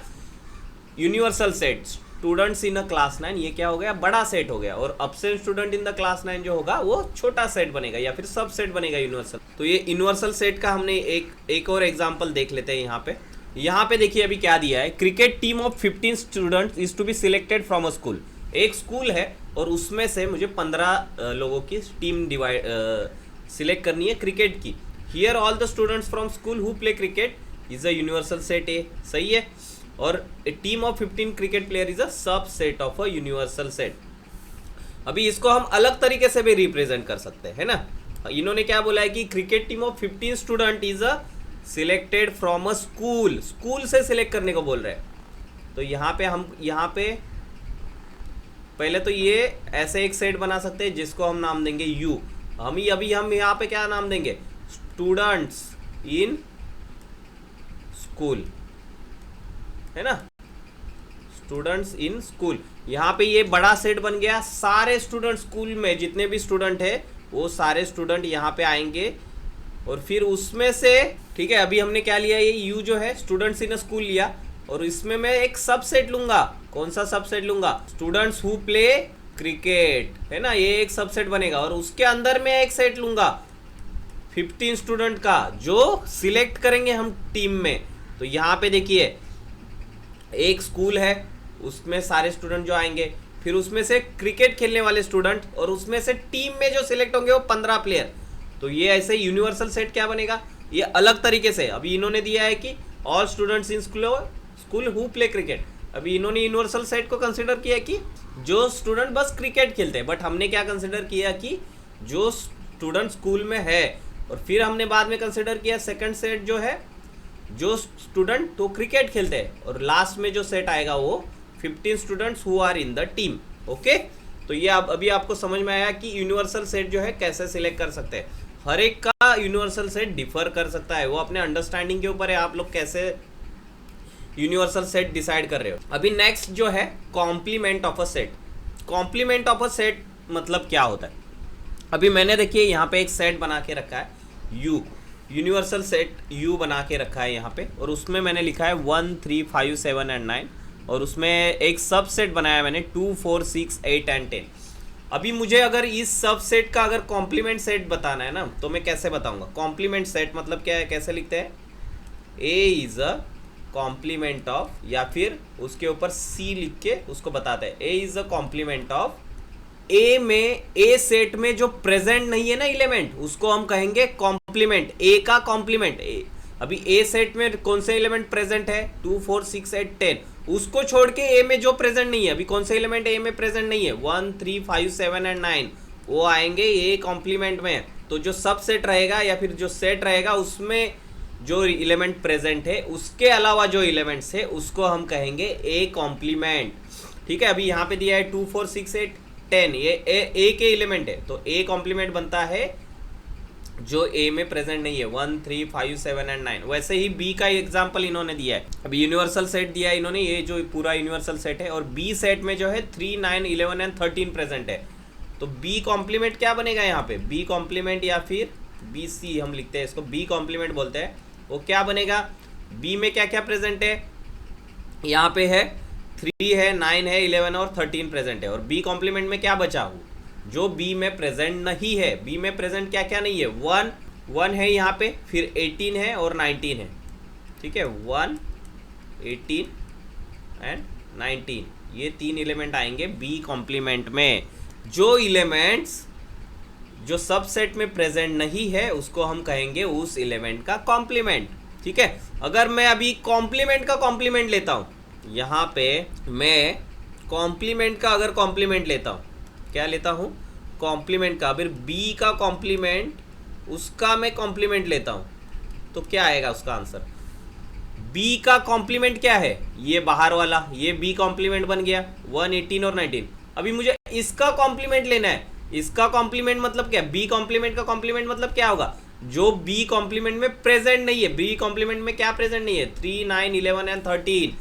universal set students in a class 9, ये क्या हो गया, बड़ा सेट हो गया। और absent student in the class 9 जो होगा वो छोटा सेट बनेगा या फिर सब सेट बनेगा यूनिवर्सल। तो ये यूनिवर्सल सेट का हमने एक और एग्जांपल देख लेते हैं यहाँ पे। यहाँ पे देखिए अभी क्या दिया है, cricket team of 15 students is to be selected from a school. एक स्कूल है और उसमें से मुझे 15 लोगों की टीम डिवाइड सिलेक्ट करनी है क्रिकेट की। Here all the students from school who play cricket is a universal set A, सही है। और a team of 15 cricket player is a subset of a universal set. अभी इसको हम अलग तरीके से भी रिप्रेजेंट कर सकते हैं, ना। इन्होंने क्या बोला है कि cricket team of 15 student is a selected from a school, school से सिलेक्ट करने को बोल रहे हैं। तो यहाँ पे हम पहले तो ये ऐसे एक सेट बना सकते हैं जिसको हम नाम देंगे यू। हम यहाँ पे क्या नाम देंगे, स्टूडेंट्स इन स्कूल, है ना, स्टूडेंट्स इन स्कूल। यहाँ पे ये बड़ा सेट बन गया, सारे स्टूडेंट स्कूल में जितने भी स्टूडेंट है वो सारे स्टूडेंट यहाँ पे आएंगे। और फिर उसमें से, ठीक है, अभी हमने क्या लिया, ये यू जो है स्टूडेंट्स इन स्कूल लिया। और इसमें मैं एक सबसेट लूंगा, कौन सा सबसेट लूंगा, स्टूडेंट्स हु प्ले क्रिकेट, है ना, ये एक सबसेट बनेगा। और उसके अंदर मैं एक सेट लूंगा 15 स्टूडेंट का जो सिलेक्ट करेंगे हम टीम में। तो यहाँ पे देखिए एक स्कूल है, उसमें सारे स्टूडेंट जो आएंगे, फिर उसमें से क्रिकेट खेलने वाले स्टूडेंट, और उसमें से टीम में जो सिलेक्ट होंगे वो 15 प्लेयर। तो ये ऐसे यूनिवर्सल सेट क्या बनेगा, ये अलग तरीके से। अभी इन्होंने दिया है कि all students in school who play cricket. अभी इन्होंने यूनिवर्सल सेट को कंसिडर किया कि जो स्टूडेंट बस क्रिकेट खेलते हैं, बट हमने क्या कंसिडर किया कि जो स्टूडेंट स्कूल में है। और फिर हमने बाद में कंसिडर किया सेकंड सेट जो है जो स्टूडेंट तो क्रिकेट खेलते हैं, और लास्ट में जो सेट आएगा वो 15 students who are in the team. Okay, तो ये अभी आपको समझ में आया कि यूनिवर्सल सेट जो है कैसे सिलेक्ट कर सकते हैं। हर एक का यूनिवर्सल सेट डिफर कर सकता है, वो अपने अंडरस्टैंडिंग के ऊपर है, आप लोग कैसे यूनिवर्सल सेट डिसाइड कर रहे हो। अभी नेक्स्ट जो है complement of a set. Complement of a set मतलब क्या होता है, अभी मैंने देखिए यहाँ पे एक सेट बना के रखा है यू, यूनिवर्सल सेट यू बना के रखा है यहाँ पे। और उसमें मैंने लिखा है 1 3 5 7 एंड 9, और उसमें एक सब सेट बनाया मैंने 2 4 6 8 एंड 10। अभी मुझे अगर इस सब सेट का अगर कॉम्प्लीमेंट सेट बताना है ना, तो मैं कैसे बताऊंगा। कॉम्प्लीमेंट सेट मतलब क्या है, कैसे लिखते हैं, ए इज अ कॉम्प्लीमेंट ऑफ, या फिर उसके ऊपर सी लिख के उसको बताते हैं। ए इज अ कॉम्प्लीमेंट ऑफ, ए में ए सेट में जो प्रेजेंट नहीं है ना एलिमेंट, उसको हम कहेंगे कॉम्प्लीमेंट, ए का कॉम्प्लीमेंट। अभी ए सेट में कौन से एलिमेंट प्रेजेंट है, 2 4 6 8 10, उसको छोड़ के ए में जो प्रेजेंट नहीं है, अभी कौन से एलिमेंट ए में प्रेजेंट नहीं है, 1 3 5 7 एंड 9, वो आएंगे ए कॉम्प्लीमेंट में। तो जो सब सेट रहेगा या फिर जो सेट रहेगा उसमें जो एलिमेंट प्रेजेंट है, उसके अलावा जो एलिमेंट्स है उसको हम कहेंगे ए कॉम्प्लीमेंट। ठीक है, अभी यहाँ पे दिया है 2 4 6 8 10, ये ए के एलिमेंट है, तो ए कॉम्प्लीमेंट बनता है जो ए में प्रेजेंट नहीं है, 1 3 5 7 एंड 9। वैसे ही बी का एग्जांपल इन्होंने दिया है, अभी यूनिवर्सल सेट दिया है इन्होंने, ये जो पूरा यूनिवर्सल सेट है, और बी सेट में जो है 3 9 11 एंड 13 प्रेजेंट है। तो बी कॉम्प्लीमेंट क्या बनेगा यहाँ पे, बी कॉम्प्लीमेंट या फिर बी सी हम लिखते हैं इसको, बी कॉम्प्लीमेंट बोलते हैं। वो क्या बनेगा, बी में क्या क्या प्रेजेंट है, यहाँ पे है 3 है, 9 है, 11 और 13 प्रेजेंट है। और बी कॉम्प्लीमेंट में क्या बचा हूँ, जो बी में प्रेजेंट नहीं है। बी में प्रेजेंट क्या क्या नहीं है, 1 है यहाँ पे, फिर 18 है और 19 है। ठीक है, 1, 18 एंड 19, ये 3 एलिमेंट आएंगे बी कॉम्प्लीमेंट में। जो एलिमेंट्स जो सबसेट में प्रेजेंट नहीं है उसको हम कहेंगे उस एलिमेंट का कॉम्प्लीमेंट। ठीक है, अगर मैं अभी कॉम्प्लीमेंट का कॉम्प्लीमेंट लेता हूँ, यहाँ पे मैं कॉम्प्लीमेंट का अगर कॉम्प्लीमेंट लेता हूँ, क्या लेता हूँ, कॉम्प्लीमेंट का, फिर बी का कॉम्प्लीमेंट, उसका मैं कॉम्प्लीमेंट लेता हूँ, तो क्या आएगा उसका आंसर। बी का कॉम्प्लीमेंट क्या है, ये बाहर वाला, ये बी कॉम्प्लीमेंट बन गया 1, 18 और 19। अभी मुझे इसका कॉम्प्लीमेंट लेना है। इसका कॉम्प्लीमेंट मतलब क्या, बी कॉम्प्लीमेंट का कॉम्प्लीमेंट मतलब क्या होगा, जो बी कॉम्प्लीमेंट में प्रेजेंट नहीं है। बी कॉम्प्लीमेंट में क्या प्रेजेंट नहीं है, 3, 9, 11 एंड 13।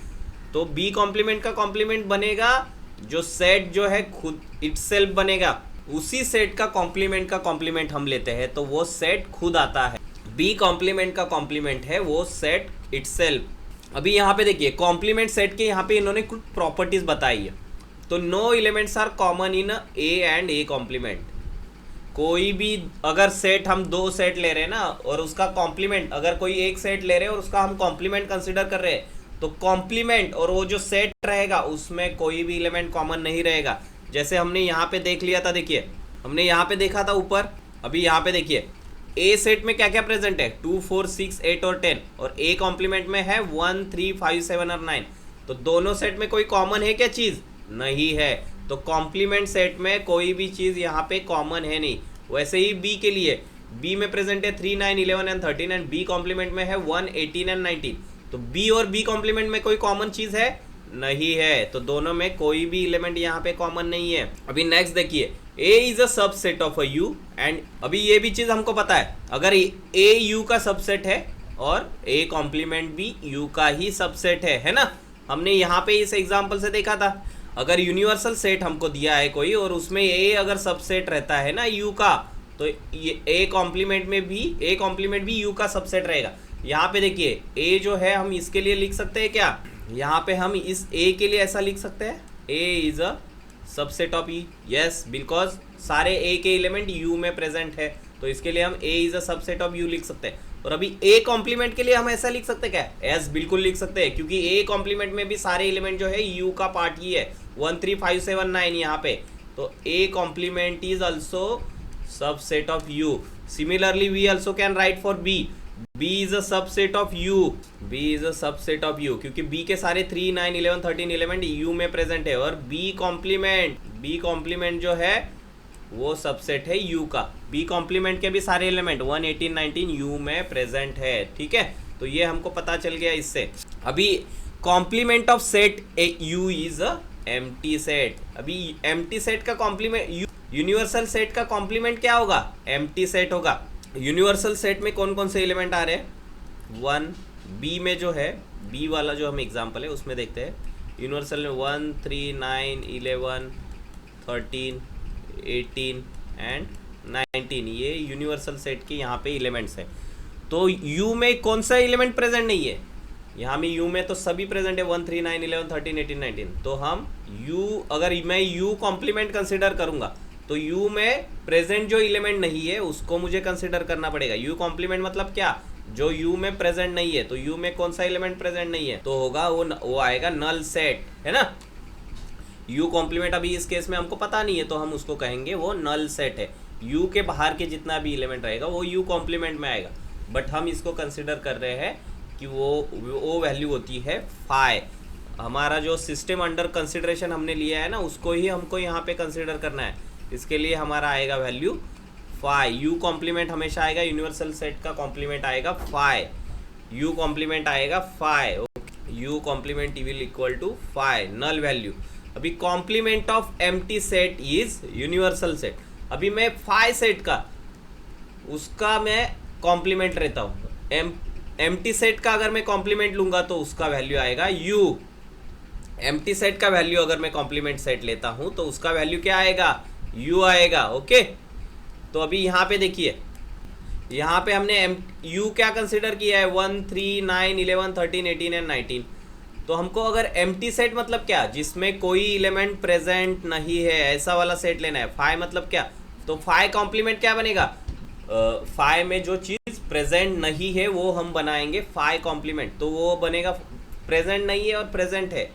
तो बी कॉम्प्लीमेंट का कॉम्प्लीमेंट बनेगा जो सेट जो है खुद इटसेल्फ बनेगा, उसी सेट का कॉम्प्लीमेंट हम लेते हैं, तो वो सेट खुद आता है। बी कॉम्प्लीमेंट का कॉम्प्लीमेंट है वो सेट इटसेल्फ। अभी यहाँ पे देखिए कॉम्प्लीमेंट सेट के यहाँ पे इन्होंने कुछ प्रॉपर्टीज बताई है। तो no elements are common in A and A complement. कोई भी अगर सेट, हम 2 सेट ले रहे हैं ना, और उसका कॉम्प्लीमेंट, अगर कोई एक सेट ले रहे हैं और उसका हम कॉम्प्लीमेंट कंसिडर कर रहे हैं, तो कॉम्प्लीमेंट और वो जो सेट रहेगा उसमें कोई भी एलिमेंट कॉमन नहीं रहेगा। जैसे हमने यहाँ पे देख लिया था, देखिए हमने यहाँ पे देखा था ऊपर। अभी यहाँ पे देखिए ए सेट में क्या क्या प्रेजेंट है, 2, 4, 6, 8 और 10, और ए कॉम्प्लीमेंट में है 1, 3, 5, 7 और 9। तो दोनों सेट में कोई कॉमन है क्या चीज, नहीं है। तो कॉम्प्लीमेंट सेट में कोई भी चीज यहाँ पे कॉमन है नहीं। वैसे ही बी के लिए, बी में प्रेजेंट है 3, 9, 11 एंड 13 एंड बी कॉम्प्लीमेंट में है 1, 18 एंड 19। तो बी और बी कॉम्प्लीमेंट में कोई कॉमन चीज है, नहीं है। तो दोनों में कोई भी एलिमेंट यहाँ पे कॉमन नहीं है। अभी नेक्स्ट देखिए, A is a subset of a U and, अभी ये भी चीज हमको पता है, अगर A U का सबसेट है और A कॉम्प्लीमेंट भी U का ही सबसेट है ना। हमने यहाँ पे इस एग्जांपल से देखा था, अगर यूनिवर्सल सेट हमको दिया है कोई और उसमें A अगर सबसेट रहता है ना U का, तो ये A कॉम्प्लीमेंट भी U का सबसेट रहेगा। यहाँ पे देखिए A जो है हम इसके लिए लिख सकते हैं क्या, यहाँ पे हम इस A के लिए ऐसा लिख सकते हैं, A is a subset of E. Yes, because सारे ए के एलिमेंट यू में प्रेजेंट है, तो इसके लिए हम A is a subset of U लिख सकते हैं। और अभी ए कॉम्प्लीमेंट के लिए हम ऐसा लिख सकते हैं क्या, यस बिल्कुल लिख सकते हैं, क्योंकि ए कॉम्प्लीमेंट में भी सारे एलिमेंट जो है यू का पार्ट ही है, 1, 3, 5, 7, 9 यहाँ पे। तो A complement is also subset of U. Similarly we also can write for B, B is a subset of U, B is a subset of U, क्योंकि B के सारे 3, 9, 11, 13 एलिमेंट U में present है, और B कॉम्प्लीमेंट जो है वो subset है U का। B कॉम्प्लीमेंट के भी सारे एलिमेंट 1, 18, 19 U में प्रेजेंट है। ठीक है, तो ये हमको पता चल गया इससे। अभी complement of set U is a empty set. अभी एम्प्टी सेट का कॉम्प्लीमेंट, यूनिवर्सल सेट का कॉम्प्लीमेंट क्या होगा, एम्प्टी सेट होगा। यूनिवर्सल सेट में कौन कौन से एलिमेंट आ रहे हैं, 1, बी में जो है, बी वाला जो हम एग्जांपल है उसमें देखते हैं, यूनिवर्सल में 1, 3, 9, 11, 13, 18 एंड 19, ये यूनिवर्सल सेट के यहाँ पे एलिमेंट्स है। तो यू में कौन सा एलिमेंट प्रेजेंट नहीं है, यहाँ में यू में तो सभी प्रेजेंट है, 1, 3, 9, 11, 13, 18, 19। तो हम यू, अगर मैं यू कॉम्प्लीमेंट कंसिडर करूंगा तो यू में प्रेजेंट जो एलिमेंट नहीं है उसको मुझे कंसिडर करना पड़ेगा। यू कॉम्प्लीमेंट मतलब क्या, जो यू में प्रेजेंट नहीं है। तो यू में कौन सा एलिमेंट प्रेजेंट नहीं है, तो होगा वो आएगा नल सेट, है ना। यू कॉम्प्लीमेंट अभी इस केस में हमको पता नहीं है, तो हम उसको कहेंगे वो नल सेट है। यू के बाहर के जितना भी एलिमेंट रहेगा वो यू कॉम्प्लीमेंट में आएगा, बट हम इसको कंसिडर कर रहे हैं कि वो वैल्यू होती है फाई। हमारा जो सिस्टम अंडर कंसिडरेशन हमने लिया है ना, उसको ही हमको यहाँ पे कंसिडर करना है। इसके लिए हमारा आएगा वैल्यू फाई। यू कॉम्प्लीमेंट हमेशा आएगा, यूनिवर्सल सेट का कॉम्प्लीमेंट आएगा फाई, यू कॉम्प्लीमेंट आएगा phi, U complement will equal to phi, null value. अभी complement of empty set is universal set. अभी मैं फाई सेट का, उसका मैं कॉम्प्लीमेंट रहता हूँ, एम्प्टी सेट का अगर मैं कॉम्प्लीमेंट लूंगा तो उसका वैल्यू आएगा यू। एम्प्टी सेट का वैल्यू अगर मैं कॉम्प्लीमेंट सेट लेता हूं तो उसका वैल्यू क्या आएगा, यू आएगा। ओके, तो अभी यहाँ पे देखिए, यहाँ पे हमने यू क्या कंसिडर किया है, 1, 3, 9, 11, 13, 18 एंड 19। तो हमको अगर एम्प्टी सेट मतलब क्या, जिसमें कोई एलिमेंट प्रेजेंट नहीं है, ऐसा वाला सेट लेना है। फाई मतलब क्या, तो फाई कॉम्प्लीमेंट क्या बनेगा, फाई में जो चीज़ प्रेजेंट नहीं है वो हम बनाएंगे फाई कॉम्प्लीमेंट, तो वो बनेगा प्रेजेंट नहीं है और प्रेजेंट है,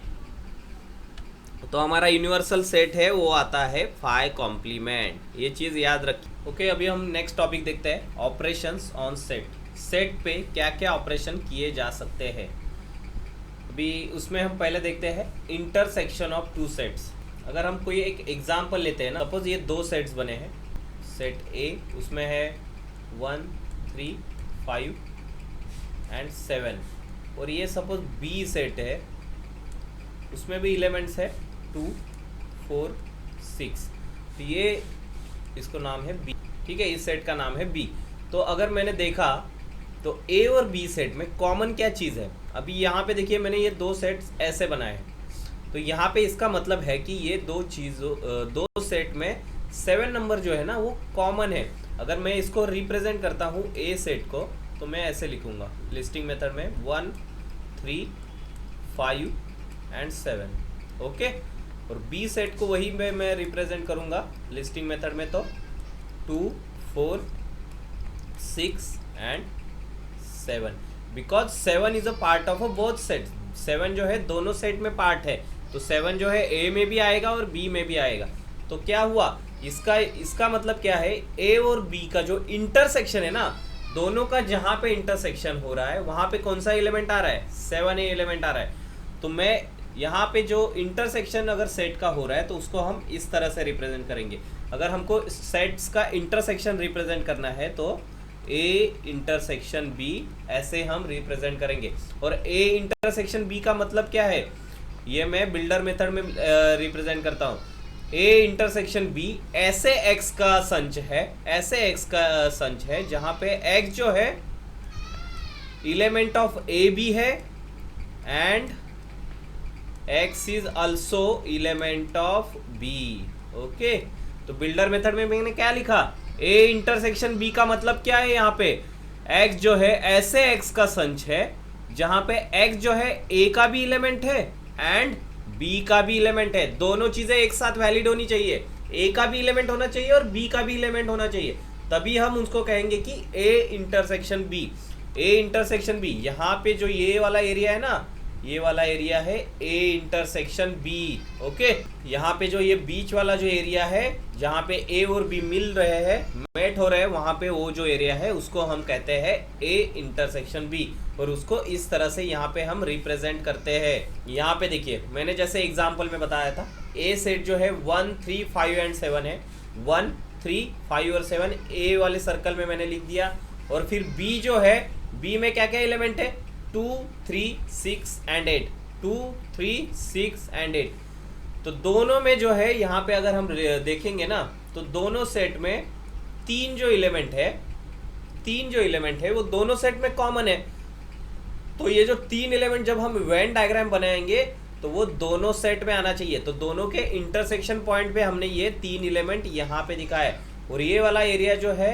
तो हमारा यूनिवर्सल सेट है वो आता है फाई कॉम्प्लीमेंट। ये चीज़ याद रखिए। ओके, अभी हम नेक्स्ट टॉपिक देखते हैं, ऑपरेशंस ऑन सेट। सेट पे क्या क्या ऑपरेशन किए जा सकते हैं। अभी उसमें हम पहले देखते हैं इंटरसेक्शन ऑफ टू सेट्स। अगर हम कोई एक एग्जांपल लेते हैं ना, सपोज ये दो सेट्स बने हैं, सेट ए उसमें है 1 3 5 एंड 7, और ये सपोज बी सेट है, उसमें भी एलिमेंट्स है 2 4 6, तो ये इसको नाम है बी, ठीक है, इस सेट का नाम है बी। तो अगर मैंने देखा तो ए और बी सेट में कॉमन क्या चीज़ है। अभी यहाँ पे देखिए मैंने ये दो सेट्स ऐसे बनाए हैं, तो यहाँ पे इसका मतलब है कि ये दो सेट में 7 नंबर जो है ना वो कॉमन है। अगर मैं इसको रिप्रेजेंट करता हूँ ए सेट को, तो मैं ऐसे लिखूँगा लिस्टिंग मेथड में 1 3 5 एंड 7, ओके। और बी सेट को वही मैं रिप्रेजेंट करूँगा लिस्टिंग मेथड में, तो 2 4 6 and 7, because 7 is a part of a both set. 7 जो है दोनों सेट में पार्ट है, तो 7 जो है ए में भी आएगा और बी में भी आएगा। तो क्या हुआ, इसका मतलब क्या है, ए और बी का जो इंटरसेक्शन है ना, दोनों का जहां पे इंटरसेक्शन हो रहा है वहां पे कौन सा एलिमेंट आ रहा है, 7A एलिमेंट आ रहा है। तो मैं यहाँ पे जो इंटरसेक्शन अगर सेट का हो रहा है तो उसको हम इस तरह से रिप्रेजेंट करेंगे। अगर हमको सेट्स का इंटरसेक्शन रिप्रेजेंट करना है तो ए इंटरसेक्शन बी ऐसे हम रिप्रेजेंट करेंगे। और ए इंटरसेक्शन बी का मतलब क्या है, ये मैं बिल्डर मेथड में रिप्रेजेंट करता हूँ। ए इंटरसेक्शन बी ऐसे एक्स का संच है, ऐसे एक्स का संच है जहां पे एक्स जो है एलिमेंट ऑफ ए बी है and x is also element of B, okay. तो बिल्डर मेथड में मैंने क्या लिखा, ए इंटरसेक्शन बी का मतलब क्या है, यहाँ पे x जो है ऐसे x का संच है जहां पे x जो है a का भी एलिमेंट है एंड b का भी एलिमेंट है। दोनों चीजें एक साथ वैलिड होनी चाहिए, a का भी एलिमेंट होना चाहिए और b का भी एलिमेंट होना चाहिए, तभी हम उसको कहेंगे कि a intersection b। a intersection b, यहाँ पे जो ये वाला एरिया है ना, ये वाला एरिया है ए इंटरसेक्शन बी, ओके। यहाँ पे जो ये बीच वाला जो एरिया है जहाँ पे ए और बी मिल रहे हैं, मेट हो रहे हैं, वहां पे वो जो एरिया है उसको हम कहते हैं ए इंटरसेक्शन बी, और उसको इस तरह से यहाँ पे हम रिप्रेजेंट करते हैं। यहाँ पे देखिए मैंने जैसे एग्जांपल में बताया था, ए सेट जो है 1 3 5 एंड 7 है, 1 3 5 और 7 ए वाले सर्कल में मैंने लिख दिया। और फिर बी जो है, बी में क्या क्या एलिमेंट है, 2 3 6 एंड 8, 2 3 6 एंड 8। तो दोनों में जो है यहाँ पे अगर हम देखेंगे ना, तो दोनों सेट में तीन जो एलिमेंट है वो दोनों सेट में कॉमन है। तो ये जो तीन एलिमेंट जब हम वेन डायग्राम बनाएंगे तो वो दोनों सेट में आना चाहिए। तो दोनों के इंटरसेक्शन पॉइंट पे हमने ये तीन एलिमेंट यहाँ पे दिखाया है, और ये वाला एरिया जो है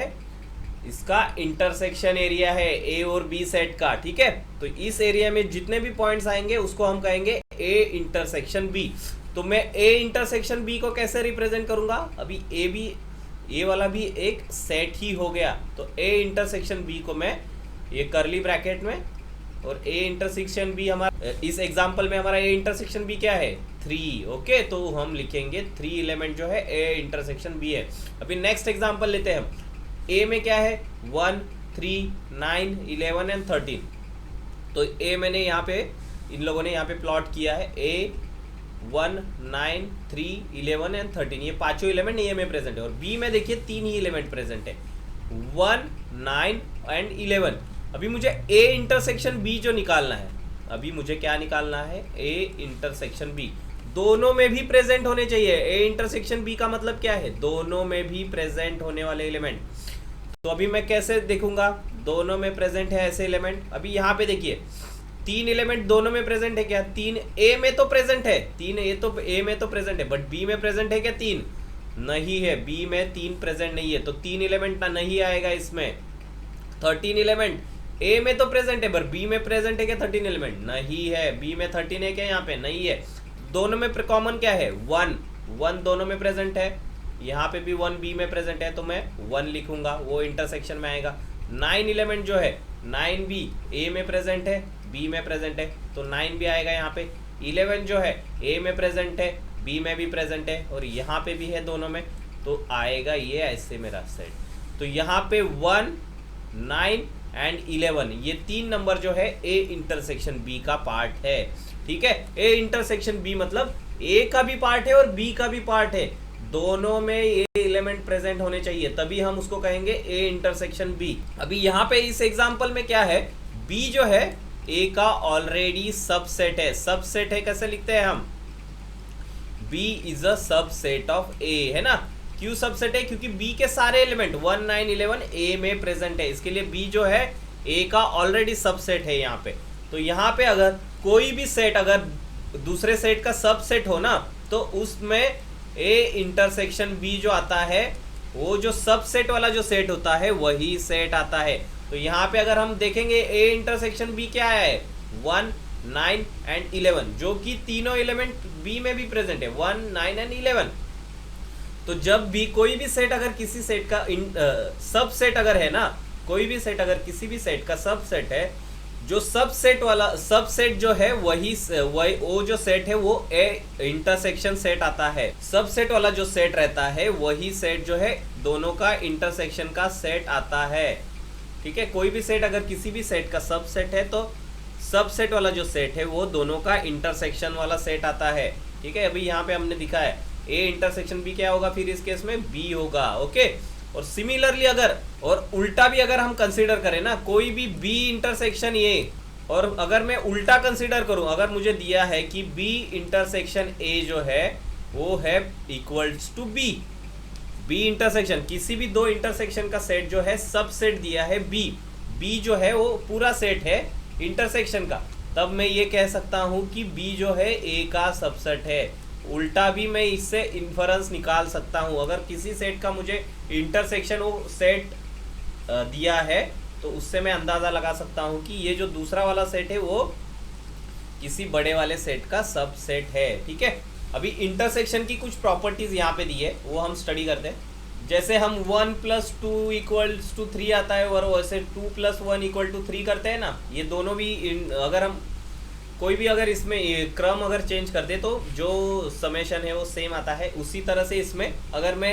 इसका इंटरसेक्शन एरिया है ए और बी सेट का, ठीक है। तो इस एरिया में जितने भी पॉइंट्स आएंगे उसको हम कहेंगे ए इंटरसेक्शन बी। तो मैं ए इंटरसेक्शन बी को कैसे रिप्रेजेंट करूंगा, अभी ए वाला भी एक सेट ही हो गया, तो ए इंटरसेक्शन बी को मैं ये करली ब्रैकेट में, और ए इंटरसेक्शन बी हमारा इस एग्जांपल में हमारा ए इंटरसेक्शन बी क्या है 3, ओके। तो हम लिखेंगे 3 एलिमेंट जो है ए इंटरसेक्शन बी है। अभी नेक्स्ट एग्जांपल लेते हैं हम, ए में क्या है 1 3 9 11 एंड 13। तो ए मैंने यहाँ पे इन लोगों ने यहाँ पे प्लॉट किया है, ए 1 9 3 11 एंड 13, ये पांचों एलिमेंट ए में प्रेजेंट है। और बी में देखिए तीन ही एलिमेंट प्रेजेंट है, 1 9 एंड 11। अभी मुझे ए इंटरसेक्शन बी जो निकालना है, अभी मुझे क्या निकालना है, ए इंटरसेक्शन बी दोनों में भी प्रेजेंट होने चाहिए। ए इंटरसेक्शन बी का मतलब क्या है, दोनों में भी प्रेजेंट होने वाले एलिमेंट। तो अभी मैं कैसे देखूंगा, दोनों में प्रेजेंट है ऐसे एलिमेंट। अभी यहाँ पे देखिए तीन एलिमेंट दोनों में प्रेजेंट है क्या, 3 ए में तो प्रेजेंट है, 3 ए में तो प्रेजेंट है, बट बी में प्रेजेंट है क्या 3 नहीं है, बी में 3 प्रेजेंट नहीं है, तो 3 एलिमेंट नहीं आएगा इसमें। 13 एलिमेंट ए में तो प्रेजेंट है पर बी में प्रेजेंट है क्या 13 एलिमेंट? नहीं है। बी में 13 है क्या यहाँ पे? नहीं है। दोनों में कॉमन क्या है? 1 1 दोनों में प्रेजेंट है। यहाँ पे भी 1 बी में प्रेजेंट है तो मैं 1 लिखूंगा, वो इंटरसेक्शन में आएगा। 9 एलिमेंट जो है 9 भी ए में प्रेजेंट है, बी में प्रेजेंट है तो 9 भी आएगा यहाँ पे। 11 जो है ए में प्रेजेंट है, बी में भी प्रेजेंट है और यहाँ पे भी है दोनों में, तो आएगा ये ऐसे मेरा सेट। तो यहाँ पे 1 9 एंड 11 ये 3 नंबर जो है ए इंटरसेक्शन बी का पार्ट है। ठीक है, ए इंटरसेक्शन बी मतलब ए का भी पार्ट है और बी का भी पार्ट है, दोनों में ये एलिमेंट प्रेजेंट होने चाहिए, तभी हम उसको कहेंगे ए इंटरसेक्शन बी। अभी यहाँ पे इस एग्जांपल में क्या है, बी जो है ए का ऑलरेडी सबसेट है। सबसेट है कैसे लिखते हैं हम? B is a subset of A, है ना। क्यों सबसेट है? क्योंकि बी के सारे एलिमेंट 1 9 11 ए में प्रेजेंट है, इसके लिए बी जो है ए का ऑलरेडी सबसेट है यहाँ पे। तो यहाँ पे अगर कोई भी सेट अगर दूसरे सेट का सबसेट हो ना, तो उसमें ए इंटरसेक्शन बी जो आता है, वो जो सबसेट वाला जो सेट होता है वही सेट आता है। तो यहाँ पे अगर हम देखेंगे ए इंटरसेक्शन बी क्या है? 1 9 एंड 11, जो कि तीनों एलिमेंट बी में भी प्रेजेंट है, 1 9 एंड 11। तो जब भी कोई भी सेट अगर किसी सेट का सबसेट अगर है ना, कोई भी सेट अगर किसी भी सेट का सबसेट है, जो सबसेट वाला सबसेट जो है वही वो जो सेट है वो ए इंटरसेक्शन सेट आता है। सबसेट वाला जो सेट रहता है वही सेट जो है दोनों का इंटरसेक्शन का सेट आता है। ठीक है, कोई भी सेट अगर किसी भी सेट का सबसेट है तो सबसेट वाला जो सेट है वो दोनों का इंटरसेक्शन वाला सेट आता है। ठीक है, अभी यहाँ पे हमने दिखा है ए इंटरसेक्शन बी क्या होगा, फिर इस केस में बी होगा। ओके, और सिमिलरली अगर और उल्टा भी अगर हम कंसीडर करें ना, कोई भी बी इंटरसेक्शन ए, और अगर मैं उल्टा कंसीडर करूं, अगर मुझे दिया है कि बी इंटरसेक्शन ए जो है वो है equals to B, B intersection किसी भी दो इंटरसेक्शन का सेट जो है सबसेट दिया है बी, बी जो है वो पूरा सेट है इंटरसेक्शन का, तब मैं ये कह सकता हूं कि बी जो है ए का सबसेट है। उल्टा भी मैं इससे इन्फरेंस निकाल सकता हूं, अगर किसी सेट का मुझे इंटरसेक्शन वो सेट दिया है तो उससे मैं अंदाजा लगा सकता हूं कि ये जो दूसरा वाला सेट है वो किसी बड़े वाले सेट का सबसेट है। ठीक है, अभी इंटरसेक्शन की कुछ प्रॉपर्टीज यहाँ पे दी है, वो हम स्टडी करते हैं। जैसे हम 1 + 2 = 3 आता है और वैसे 2 + 1 = 3 करते हैं ना, ये दोनों भी अगर हम कोई भी अगर इसमें क्रम अगर चेंज कर दे तो जो समेशन है वो सेम आता है। उसी तरह से इसमें अगर मैं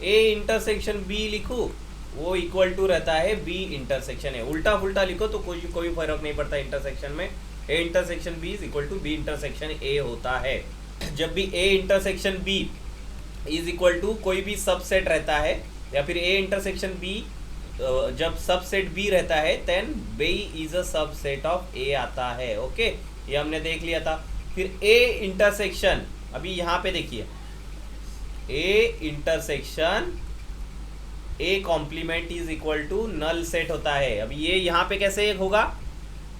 ए इंटरसेक्शन बी लिखूँ वो इक्वल टू रहता है बी इंटरसेक्शन है। उल्टा फुल्टा लिखो तो कोई फर्क नहीं पड़ता इंटरसेक्शन में, A intersection B is equal to B intersection A होता है। जब भी A intersection B is equal to कोई भी सबसेट रहता है, या फिर ए इंटरसेक्शन बी जब सबसेट बी रहता है, then B is a subset of A आता है। ओके, ये हमने देख लिया था। फिर ए इंटरसेक्शन, अभी यहाँ पे देखिए, A intersection A complement is equal to null set होता है। अभी ये यहाँ पे कैसे होगा,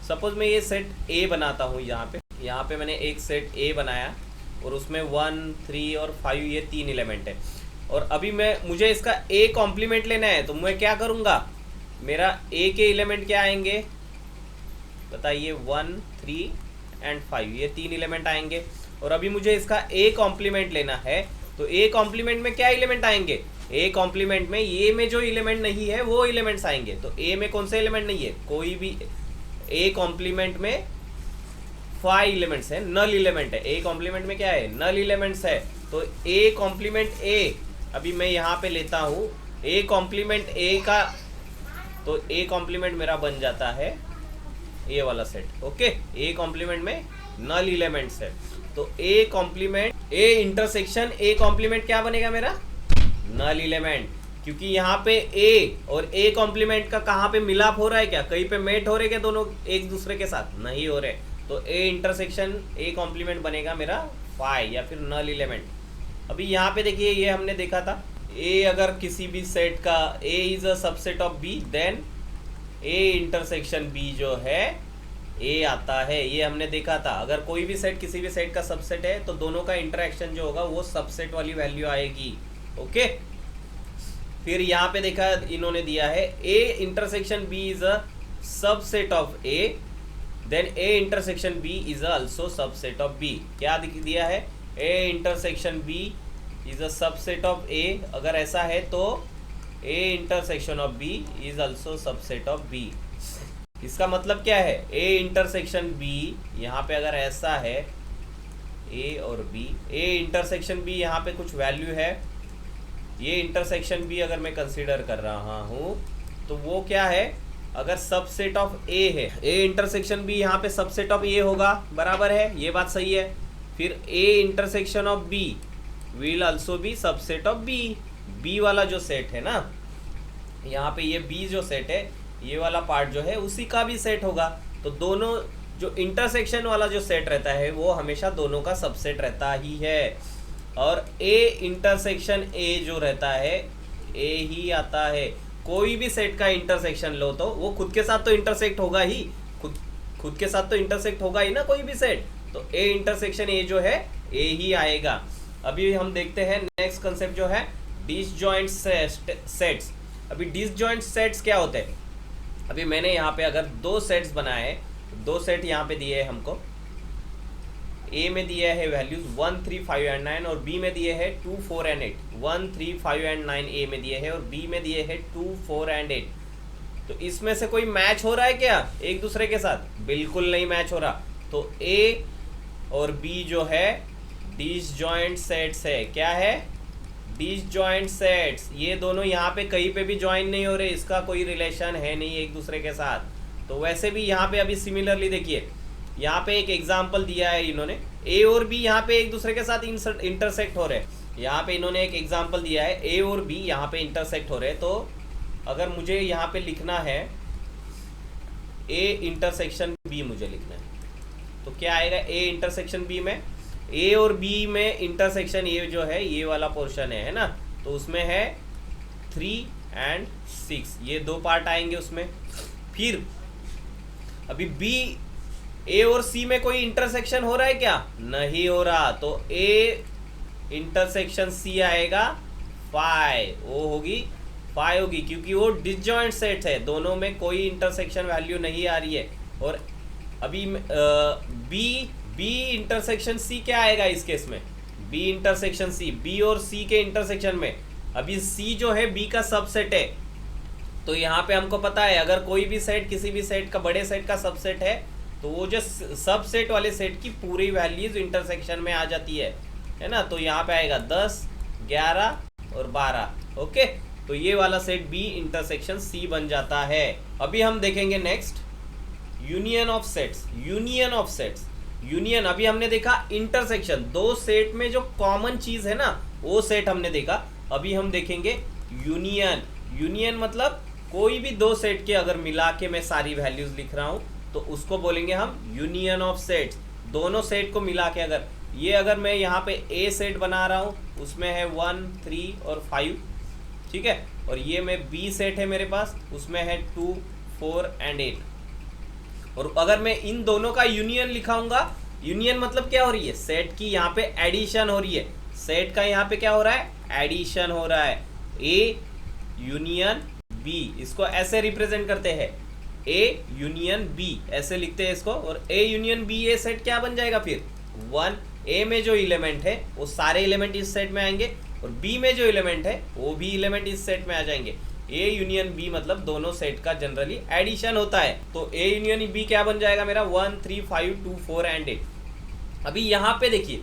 सपोज मैं ये सेट ए बनाता हूँ, यहाँ पे मैंने एक सेट ए बनाया और उसमें 1 3 और 5 ये 3 एलिमेंट है, और अभी मुझे इसका ए कॉम्प्लीमेंट लेना है, तो मैं क्या करूँगा, मेरा ए के एलिमेंट क्या आएंगे बताइए, 1 3 एंड 5 ये 3 एलिमेंट आएंगे। और अभी मुझे इसका ए कॉम्प्लीमेंट लेना है, तो ए कॉम्प्लीमेंट में क्या एलिमेंट आएंगे, ए कॉम्प्लीमेंट में ये में जो एलिमेंट नहीं है वो एलिमेंट्स आएंगे। तो ए में कौन से एलिमेंट नहीं है, कोई भी, ए कॉम्प्लीमेंट में 5 एलिमेंट्स है, नल एलिमेंट है। ए कॉम्प्लीमेंट में क्या है, नल एलिमेंट्स है। तो ए कॉम्प्लीमेंट ए, अभी मैं यहाँ पे लेता हूँ ए कॉम्प्लीमेंट ए का, तो ए कॉम्प्लीमेंट मेरा बन जाता है ए वाला सेट। ओके, ए कॉम्प्लीमेंट में नल एलिमेंट्स है, तो A complement A intersection A complement क्या बनेगा मेरा, नल एलिमेंट। क्योंकि यहाँ पे ए और ए कॉम्प्लीमेंट का कहाँ पे मिलाप हो रहा है, क्या कहीं पे मेट हो रहे क्या दोनों एक दूसरे के साथ, नहीं हो रहे। तो ए इंटरसेक्शन ए कॉम्प्लीमेंट बनेगा मेरा 5 या फिर नल एलिमेंट। अभी यहाँ पे देखिए, ये हमने देखा था ए अगर किसी भी सेट का A is a subset of B, then A intersection B जो है ए आता है, ये हमने देखा था। अगर कोई भी सेट किसी भी सेट का सबसेट है तो दोनों का इंटरेक्शन जो होगा वो सबसेट वाली वैल्यू आएगी। ओके, फिर यहाँ पे देखा इन्होंने दिया है A intersection B is a subset of A, then A intersection B is also subset of B. क्या दिया है? A intersection B is a subset of A. अगर ऐसा है तो A intersection of B is also subset of B. इसका मतलब क्या है? ए इंटरसेक्शन बी, यहाँ पे अगर ऐसा है ए और बी, ए इंटरसेक्शन बी यहाँ पे कुछ वैल्यू है, ये इंटरसेक्शन बी अगर मैं कंसीडर कर रहा हूँ तो वो क्या है? अगर सबसेट ऑफ ए है, ए इंटरसेक्शन बी यहाँ पे सबसेट ऑफ ए होगा, बराबर है, ये बात सही है। फिर A intersection of B will also be subset of B. B वाला जो सेट है ना, यहाँ पे ये बी जो सेट है, ये वाला पार्ट जो है उसी का भी सेट होगा। तो दोनों जो इंटरसेक्शन वाला जो सेट रहता है वो हमेशा दोनों का सबसेट रहता ही है। और ए इंटरसेक्शन ए जो रहता है, ए ही आता है। कोई भी सेट का इंटरसेक्शन लो तो वो खुद के साथ तो इंटरसेक्ट होगा ही, खुद के साथ तो इंटरसेक्ट होगा ही ना कोई भी सेट। तो ए इंटरसेक्शन ए जो है ए ही आएगा। अभी हम देखते हैं नेक्स्ट कंसेप्ट जो है डिसजॉइंट सेट्स। अभी डिसजॉइंट सेट्स क्या होते हैं? अभी मैंने यहाँ पे अगर दो सेट्स बनाए, दो सेट यहाँ पे दिए है हमको, ए में दिया है वैल्यूज 1, 3, 5 एंड 9 और बी में दिए है 2, 4 एंड 8। 1, 3, 5 एंड 9 ए में दिए है और बी में दिए है 2, 4 एंड 8। तो इसमें से कोई मैच हो रहा है क्या एक दूसरे के साथ? बिल्कुल नहीं मैच हो रहा। तो ए और बी जो है डिसजॉइंट सेट्स है। क्या है? Disjoint sets. ये दोनों यहाँ पे कहीं पे भी ज्वाइन नहीं हो रहे, इसका कोई रिलेशन है नहीं एक दूसरे के साथ। तो वैसे भी यहाँ पे अभी सिमिलरली देखिए, यहाँ पे एक एग्जाम्पल दिया है इन्होंने, ए और बी यहाँ पे एक दूसरे के साथ इंटरसेक्ट हो रहे हैं। यहाँ पे इन्होंने एक एग्जाम्पल दिया है, ए और बी यहाँ पे इंटरसेक्ट हो रहे हैं। तो अगर मुझे यहाँ पे लिखना है ए इंटरसेक्शन बी, मुझे लिखना है तो क्या आएगा? ए इंटरसेक्शन बी में, ए और बी में इंटरसेक्शन ये जो है ये वाला पोर्शन है ना, तो उसमें है 3 एंड 6, ये दो पार्ट आएंगे उसमें। फिर अभी बी, ए और सी में कोई इंटरसेक्शन हो रहा है क्या? नहीं हो रहा। तो ए इंटरसेक्शन सी आएगा 5, वो होगी 5 होगी, क्योंकि वो डिसजॉइंट सेट है, दोनों में कोई इंटरसेक्शन वैल्यू नहीं आ रही है। और अभी बी इंटरसेक्शन सी क्या आएगा इस केस में? बी इंटरसेक्शन सी, बी और सी के इंटरसेक्शन में अभी सी जो है बी का सबसेट है। तो यहाँ पे हमको पता है अगर कोई भी सेट किसी भी सेट का, बड़े सेट का सबसेट है, तो वो जो सबसेट वाले सेट की पूरी वैल्यूज इंटरसेक्शन में आ जाती है ना। तो यहाँ पे आएगा 10, 11 और 12। ओके, तो ये वाला सेट बी इंटरसेक्शन सी बन जाता है। अभी हम देखेंगे next union of sets. Union of sets, union अभी हमने देखा इंटरसेक्शन, दो सेट में जो कॉमन चीज है ना वो सेट हमने देखा। अभी हम देखेंगे यूनियन। यूनियन मतलब कोई भी दो सेट के अगर मिला के मैं सारी वैल्यूज लिख रहा हूं तो उसको बोलेंगे हम यूनियन ऑफ सेट्स। दोनों सेट को मिला के अगर मैं यहाँ पे ए सेट बना रहा हूँ, उसमें है 1, 3 और 5, ठीक है। और ये में बी सेट है मेरे पास, उसमें है 2, 4 एंड 8। और अगर मैं इन दोनों का यूनियन लिखाऊंगा, यूनियन मतलब क्या हो रही है? सेट की यहाँ पे एडिशन हो रही है। सेट का यहाँ पे क्या हो रहा है? एडिशन हो रहा है। ए यूनियन बी, इसको ऐसे रिप्रेजेंट करते हैं, ए यूनियन बी ऐसे लिखते हैं इसको। और ए यूनियन बी, ये सेट क्या बन जाएगा फिर? 1। ए में जो एलिमेंट है वो सारे एलिमेंट इस सेट में आएंगे और बी में जो एलिमेंट है वो भी एलिमेंट इस सेट में आ जाएंगे। ए यूनियन बी मतलब दोनों सेट का जनरली एडिशन होता है। तो ए यूनियन बी क्या बन जाएगा मेरा? 1, 3, 5, 2, 4 एंड 8। अभी यहाँ पे देखिए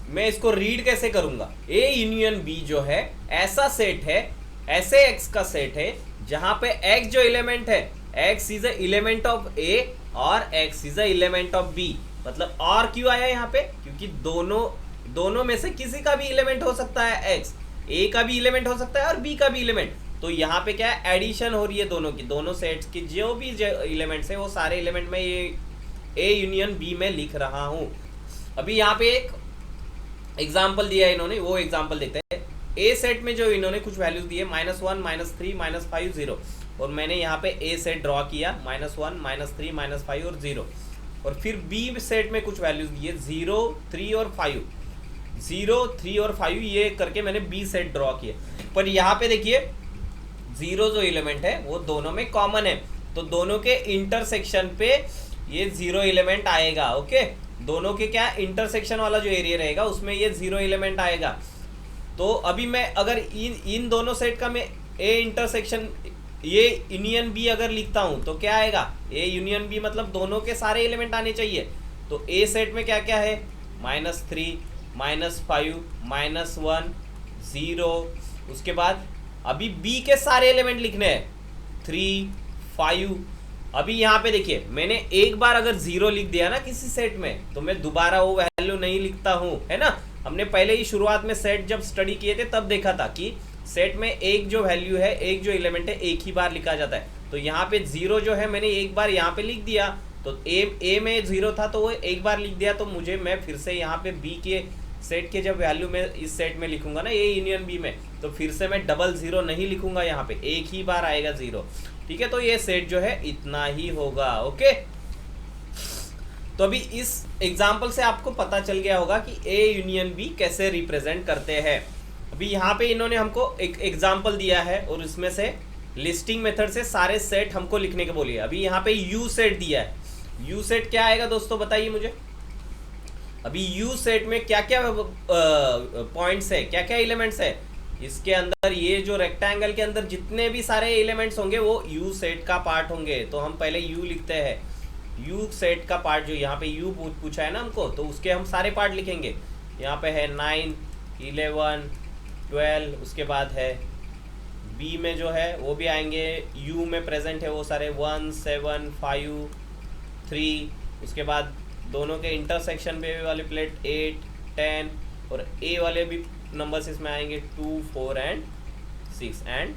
मैं इसको रीड कैसे करूंगा। ए यूनियन बी जो है ऐसा सेट है, ऐसे एक्स का सेट है जहां पे एक्स जो एलिमेंट है, X is a element of A और X is a element of B. मतलब और क्यों आया यहाँ पे? क्योंकि दोनों में से किसी का भी एलिमेंट हो सकता है, एक्स ए का भी एलिमेंट हो सकता है और बी का भी एलिमेंट। तो यहाँ पे क्या है? एडिशन हो रही है दोनों की, दोनों सेट्स की जो भी एलिमेंट्स है वो सारे एलिमेंट में ये ए यूनियन बी में लिख रहा हूँ। अभी यहाँ पे एक एग्जाम्पल दिया है इन्होंने, वो एग्जाम्पल देखते हैं। ए सेट में जो इन्होंने कुछ वैल्यूज दिए -1, -3, -5, 0, और मैंने यहाँ पे ए सेट ड्रॉ किया -1, -3, -5 और 0। और फिर बी सेट में कुछ वैल्यूज दिए 0, 3 और 5, 0, 3 और 5, ये करके मैंने बी सेट ड्रॉ किया। पर यहाँ पे देखिए 0 जो एलिमेंट है वो दोनों में कॉमन है, तो दोनों के इंटरसेक्शन पे ये 0 एलिमेंट आएगा। ओके, दोनों के क्या इंटरसेक्शन वाला जो एरिया रहेगा उसमें ये 0 एलिमेंट आएगा। तो अभी मैं अगर इन दोनों सेट का मैं ए इंटरसेक्शन ये यूनियन बी अगर लिखता हूं तो क्या आएगा, ए यूनियन बी मतलब दोनों के सारे एलिमेंट आने चाहिए। तो ए सेट में क्या क्या है, -3 -5 -1 0। उसके बाद अभी बी के सारे एलिमेंट लिखने हैं 3 5। अभी यहाँ पे देखिए मैंने एक बार अगर 0 लिख दिया ना किसी सेट में तो मैं दोबारा वो वैल्यू नहीं लिखता हूँ, है ना। हमने पहले ही शुरुआत में सेट जब स्टडी किए थे तब देखा था कि सेट में एक जो वैल्यू है, एक जो एलिमेंट है, एक ही बार लिखा जाता है। तो यहाँ पे 0 जो है मैंने एक बार यहाँ पे लिख दिया, तो ए में 0 था तो वो एक बार लिख दिया। तो मुझे मैं फिर से यहाँ पे बी के सेट के जब वैल्यू में इस सेट में लिखूंगा ना ए यूनियन बी में, तो फिर से मैं डबल 0 नहीं लिखूंगा, यहाँ पे एक ही बार आएगा 0। ठीक है, तो ये सेट जो है इतना ही होगा। ओके, तो अभी इस एग्जाम्पल से आपको पता चल गया होगा कि ए यूनियन बी कैसे रिप्रेजेंट करते हैं। अभी यहाँ पे इन्होंने हमको एक एग्जाम्पल दिया है और इसमें से लिस्टिंग मेथड से सारे सेट हमको लिखने के बोलिए। अभी यहाँ पे यू सेट दिया है, यू सेट क्या आएगा दोस्तों बताइए मुझे। अभी यू सेट में क्या क्या पॉइंट्स है, क्या क्या एलिमेंट्स है इसके अंदर। ये जो रेक्टेंगल के अंदर जितने भी सारे एलिमेंट्स होंगे वो यू सेट का पार्ट होंगे। तो हम पहले यू लिखते हैं, यू सेट का पार्ट जो यहाँ पे यू पूछा है ना हमको, तो उसके हम सारे पार्ट लिखेंगे। यहाँ पे है 9 11 12। उसके बाद है बी में जो है वो भी आएंगे, यू में प्रेजेंट है वो सारे 1 7 5 3। उसके बाद दोनों के इंटरसेक्शन पे वाले प्लेट 8 10, और ए वाले भी नंबर्स इसमें आएंगे 2 4 एंड 6 एंड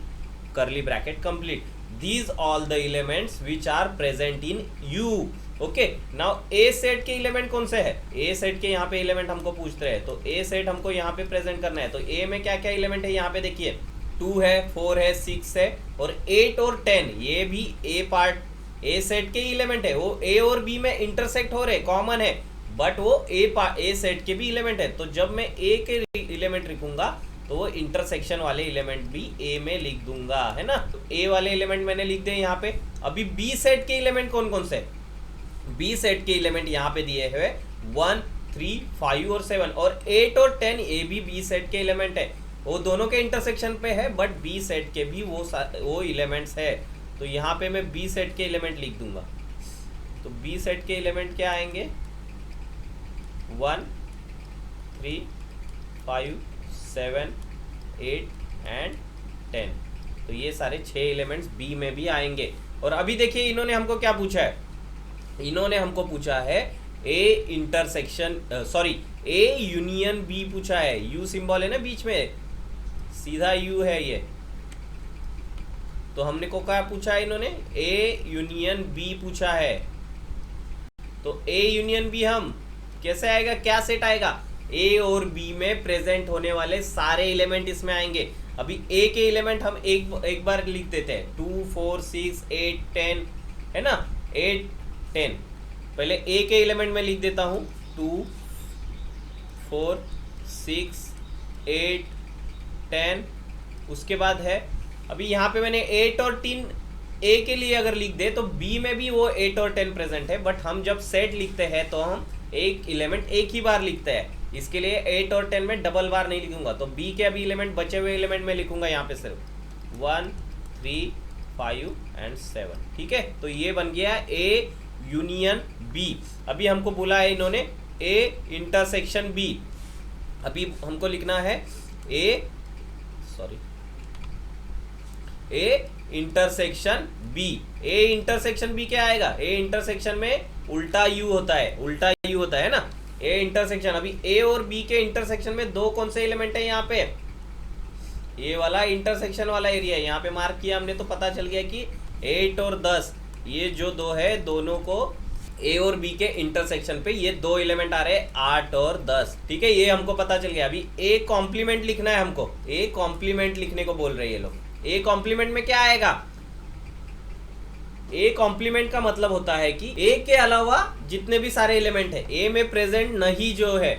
करली bracket complete. These all the elements which are present in U. Okay, now A set के एलिमेंट कौन से है, A सेट के यहाँ पे एलिमेंट हमको पूछते हैं, तो A सेट हमको यहाँ पे प्रेजेंट करना है। तो A में क्या क्या एलिमेंट है यहाँ पे देखिए, 2 है 4 है 6 है और 8 और 10, ये भी A पार्ट A सेट के एलिमेंट है। वो A और B में इंटरसेक्ट हो रहे, कॉमन है, बट वो A सेट के भी एलिमेंट है। तो जब मैं A के एलिमेंट लिखूंगा तो वो इंटरसेक्शन वाले एलिमेंट भी ए में लिख दूंगा, है ना। तो ए वाले एलिमेंट मैंने लिख दिए यहाँ पे। अभी बी सेट के एलिमेंट कौन कौन से, बी सेट के एलिमेंट यहाँ पे दिए हुए 1 3 5 और 7, और 8 और 10 ये भी बी सेट के एलिमेंट है। वो दोनों के इंटरसेक्शन पे है, बट बी सेट के भी वो एलिमेंट्स है। तो यहाँ पे मैं बी सेट के एलिमेंट लिख दूंगा। तो बी सेट के एलिमेंट क्या आएंगे, 1 3 5 7 8 एंड 10। तो ये सारे 6 एलिमेंट्स बी में भी आएंगे। और अभी देखिए इन्होंने हमको क्या पूछा है, इन्होंने हमको पूछा है A intersection A union B पूछा है। यू सिंबल है ना बीच में, सीधा यू है ये। तो हमने को क्या पूछा है इन्होंने, ए यूनियन बी पूछा है। तो ए यूनियन बी हम कैसे आएगा, क्या सेट आएगा, ए और बी में प्रेजेंट होने वाले सारे एलिमेंट इसमें आएंगे। अभी ए के एलिमेंट हम एक बार लिख देते हैं, 2 4 6 8 10, है ना, 8 10। पहले ए के एलिमेंट में लिख देता हूं 2 4 6 8 10। उसके बाद है अभी यहाँ पे मैंने 8 और 3 ए के लिए अगर लिख दे तो बी में भी वो 8 और 10 प्रेजेंट है, बट हम जब सेट लिखते हैं तो हम एक एलिमेंट एक ही बार लिखते हैं। इसके लिए 8 और 10 में डबल बार नहीं लिखूंगा। तो बी के अभी एलिमेंट बचे हुए एलिमेंट में लिखूंगा यहाँ पे सिर्फ 1 3 5 एंड 7। ठीक है, तो ये बन गया ए यूनियन बी। अभी हमको बोला है इन्होंने ए इंटरसेक्शन बी। अभी हमको लिखना है A intersection B. A intersection B क्या आएगा, ए इंटरसेक्शन में उल्टा यू होता है ना, ए इंटरसेक्शन। अभी ए और बी के इंटरसेक्शन में दो कौन से एलिमेंट है यहाँ पे, ए वाला इंटरसेक्शन वाला एरिया यहाँ पे मार्क किया हमने, तो पता चल गया कि 8 और 10 ये जो दो है, दोनों को ए और बी के इंटरसेक्शन पे ये दो एलिमेंट आ रहे हैं 8 और 10। ठीक है, ये हमको पता चल गया। अभी ए कॉम्प्लीमेंट लिखना है हमको, ए कॉम्प्लीमेंट लिखने को बोल रहे हैं ये लोग। ए कॉम्प्लीमेंट में क्या आएगा, ए कॉम्प्लीमेंट का मतलब होता है कि ए के अलावा जितने भी सारे एलिमेंट है ए में प्रेजेंट नहीं जो है,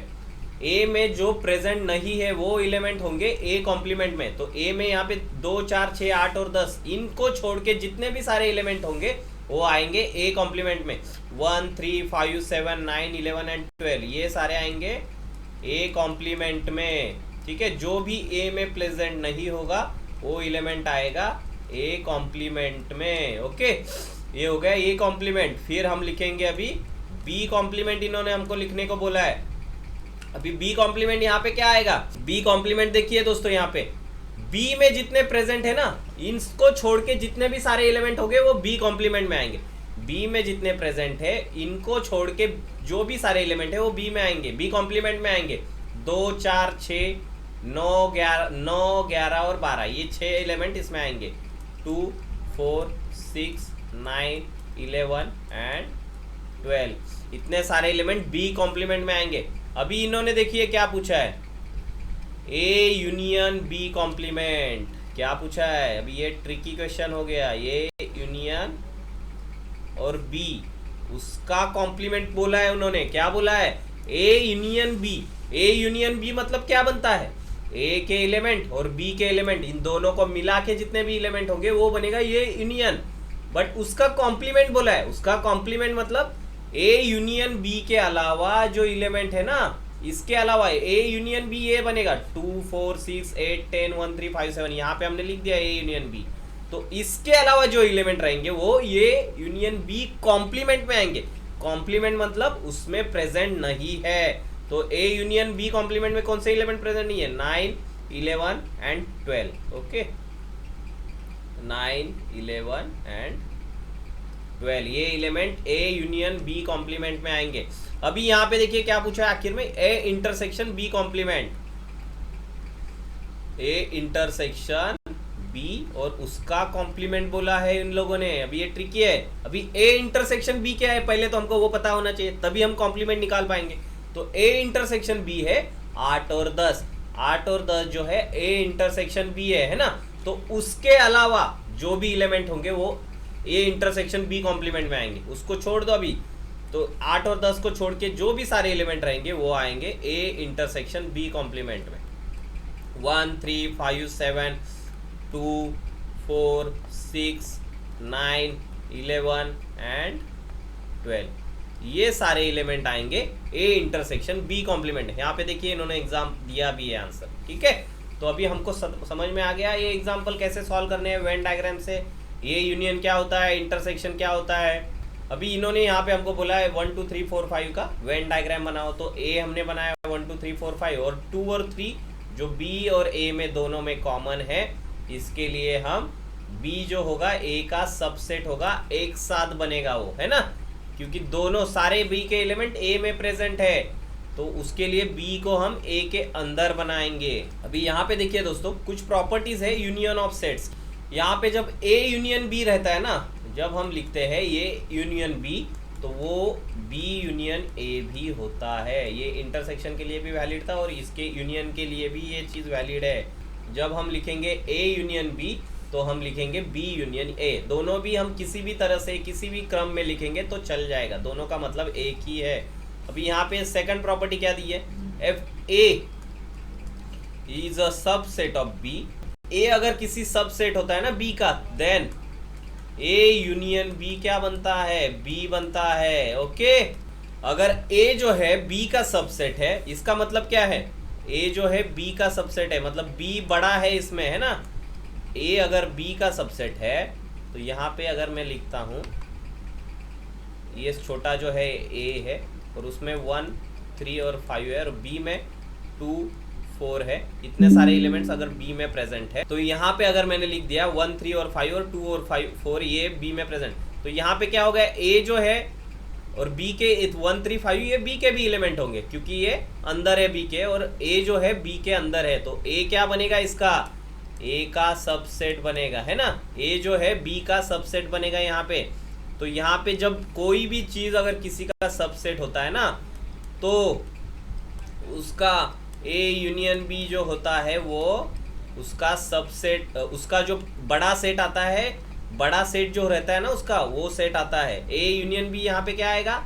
ए में जो प्रेजेंट नहीं है वो एलिमेंट होंगे ए कॉम्प्लीमेंट में। तो ए में यहाँ पे 2 4 6 8 और 10 इनको छोड़ के जितने भी सारे एलिमेंट होंगे वो आएंगे ए कॉम्प्लीमेंट में। 1 3 5 7 9 11 एंड 12 ये सारे आएंगे ए कॉम्प्लीमेंट में। ठीक है, जो भी ए में प्रेजेंट नहीं होगा वो एलिमेंट आएगा ए कॉम्प्लीमेंट में। ओके, ये हो गया ए कॉम्प्लीमेंट। फिर हम लिखेंगे अभी बी कॉम्प्लीमेंट, इन्होंने हमको लिखने को बोला है। अभी बी कॉम्प्लीमेंट यहाँ पे क्या आएगा, बी कॉम्प्लीमेंट देखिए दोस्तों, यहाँ पे बी में जितने प्रेजेंट है ना इनको छोड़ के जितने भी सारे एलिमेंट होंगे वो बी कॉम्प्लीमेंट में आएंगे। बी में जितने प्रेजेंट है इनको छोड़ के जो भी सारे एलिमेंट है वो बी में आएंगे, बी कॉम्प्लीमेंट में आएंगे। 2 4 6 9 11 और 12 ये 6 एलिमेंट इसमें आएंगे। 2 4 6 9 11 एंड 12 इतने सारे एलिमेंट बी कॉम्प्लीमेंट में आएंगे। अभी इन्होंने देखिए क्या पूछा है, ए यूनियन बी कॉम्प्लीमेंट क्या पूछा है। अभी ये ट्रिकी क्वेश्चन हो गया, ये यूनियन और बी उसका कॉम्प्लीमेंट बोला है उन्होंने। क्या बोला है, A union B. A union B मतलब क्या बनता है, ए के एलिमेंट और बी के एलिमेंट इन दोनों को मिला के जितने भी एलिमेंट होंगे वो बनेगा ये यूनियन। बट उसका कॉम्प्लीमेंट बोला है, उसका कॉम्प्लीमेंट मतलब ए यूनियन बी के अलावा जो एलिमेंट है ना इसके अलावा ए यूनियन बी ये बनेगा। 2 4 6 8 10 1 3 5 7 यहाँ पे हमने लिख दिया ए यूनियन बी। तो इसके अलावा जो एलिमेंट रहेंगे वो ये यूनियन बी कॉम्प्लीमेंट में आएंगे। कॉम्प्लीमेंट मतलब उसमें प्रेजेंट नहीं है। तो ए यूनियन बी कॉम्प्लीमेंट में कौन से एलिमेंट प्रेजेंट नहीं है, 9 11 एंड 12। ओके, 9 11 एंड 12 ये element A union B complement में आएंगे। अभी यहाँ पे देखिए क्या पूछा है आखिर में, A intersection B complement. A intersection B और उसका कॉम्प्लीमेंट बोला है इन लोगों ने। अभी ये ट्रिकी है। अभी ए इंटरसेक्शन बी क्या है पहले तो हमको वो पता होना चाहिए, तभी हम कॉम्प्लीमेंट निकाल पाएंगे। तो ए इंटरसेक्शन बी है 8 और 10। 8 और 10 जो है ए इंटरसेक्शन बी है ना। तो उसके अलावा जो भी एलिमेंट होंगे वो ए इंटरसेक्शन बी कॉम्प्लीमेंट में आएंगे। उसको छोड़ दो अभी, तो 8 और 10 को छोड़ के जो भी सारे एलिमेंट रहेंगे वो आएंगे ए इंटरसेक्शन बी कॉम्प्लीमेंट में। 1 3 5 7 2 4 6 9 11 एंड 12 ये सारे एलिमेंट आएंगे ए इंटरसेक्शन बी कॉम्प्लीमेंट। यहाँ पे देखिए इन्होंने एग्जाम दिया भी है आंसर। ठीक है, तो अभी हमको समझ में आ गया ये एग्जाम्पल कैसे सॉल्व करने हैं वेन डायग्राम से। ये यूनियन क्या होता है, इंटरसेक्शन क्या होता है। अभी इन्होंने यहाँ पे हमको बोला है 1 2 3 4 5 का वेन डायग्राम बनाओ। तो ए हमने बनाया 1 2 3 4 5 और 2 और 3 जो बी और ए में दोनों में कॉमन है, इसके लिए हम बी जो होगा ए का सबसेट होगा, एक साथ बनेगा वो, है ना, क्योंकि दोनों सारे बी के एलिमेंट ए में प्रेजेंट है। तो उसके लिए बी को हम ए के अंदर बनाएंगे। अभी यहाँ पे देखिए दोस्तों कुछ प्रॉपर्टीज है यूनियन ऑफ सेट्स। यहाँ पे जब ए यूनियन बी रहता है ना, जब हम लिखते हैं ये यूनियन बी तो वो बी यूनियन ए भी होता है। ये इंटरसेक्शन के लिए भी वैलिड था और इसके यूनियन के लिए भी ये चीज़ वैलिड है। जब हम लिखेंगे ए यूनियन बी तो हम लिखेंगे बी यूनियन ए। दोनों भी हम किसी भी तरह से किसी भी क्रम में लिखेंगे तो चल जाएगा, दोनों का मतलब एक ही है। अभी यहाँ पे सेकंड प्रॉपर्टी क्या दी है, if A is a subset of B. A अगर किसी सबसेट होता है ना बी का, देन ए यूनियन बी क्या बनता है, बी बनता है। ओके, अगर ए जो है बी का सबसेट है इसका मतलब क्या है, ए जो है बी का सबसेट है मतलब बी बड़ा है इसमें, है ना। ए अगर बी का सबसेट है तो यहाँ पे अगर मैं लिखता हूँ ये छोटा जो है ए है और उसमें 1 3 और 5 है और बी में 2 4 है, इतने सारे एलिमेंट्स अगर बी में प्रेजेंट है तो यहाँ पे अगर मैंने लिख दिया 1 3 और 5 और 2 और 5 4 ये बी में प्रेजेंट, तो यहाँ पे क्या होगा, ए जो है और बी के 1 3 5 ये बी के भी एलिमेंट होंगे क्योंकि ये अंदर है बी के, और ए जो है बी के अंदर है तो ए क्या बनेगा इसका, ए का सबसेट बनेगा, है ना। ए जो है बी का सबसेट बनेगा यहाँ पे। तो यहाँ पे जब कोई भी चीज अगर किसी का सबसेट होता है ना तो उसका ए यूनियन बी जो होता है वो उसका सबसेट, उसका जो बड़ा सेट आता है, बड़ा सेट जो रहता है ना उसका वो सेट आता है। ए यूनियन बी यहाँ पे क्या आएगा,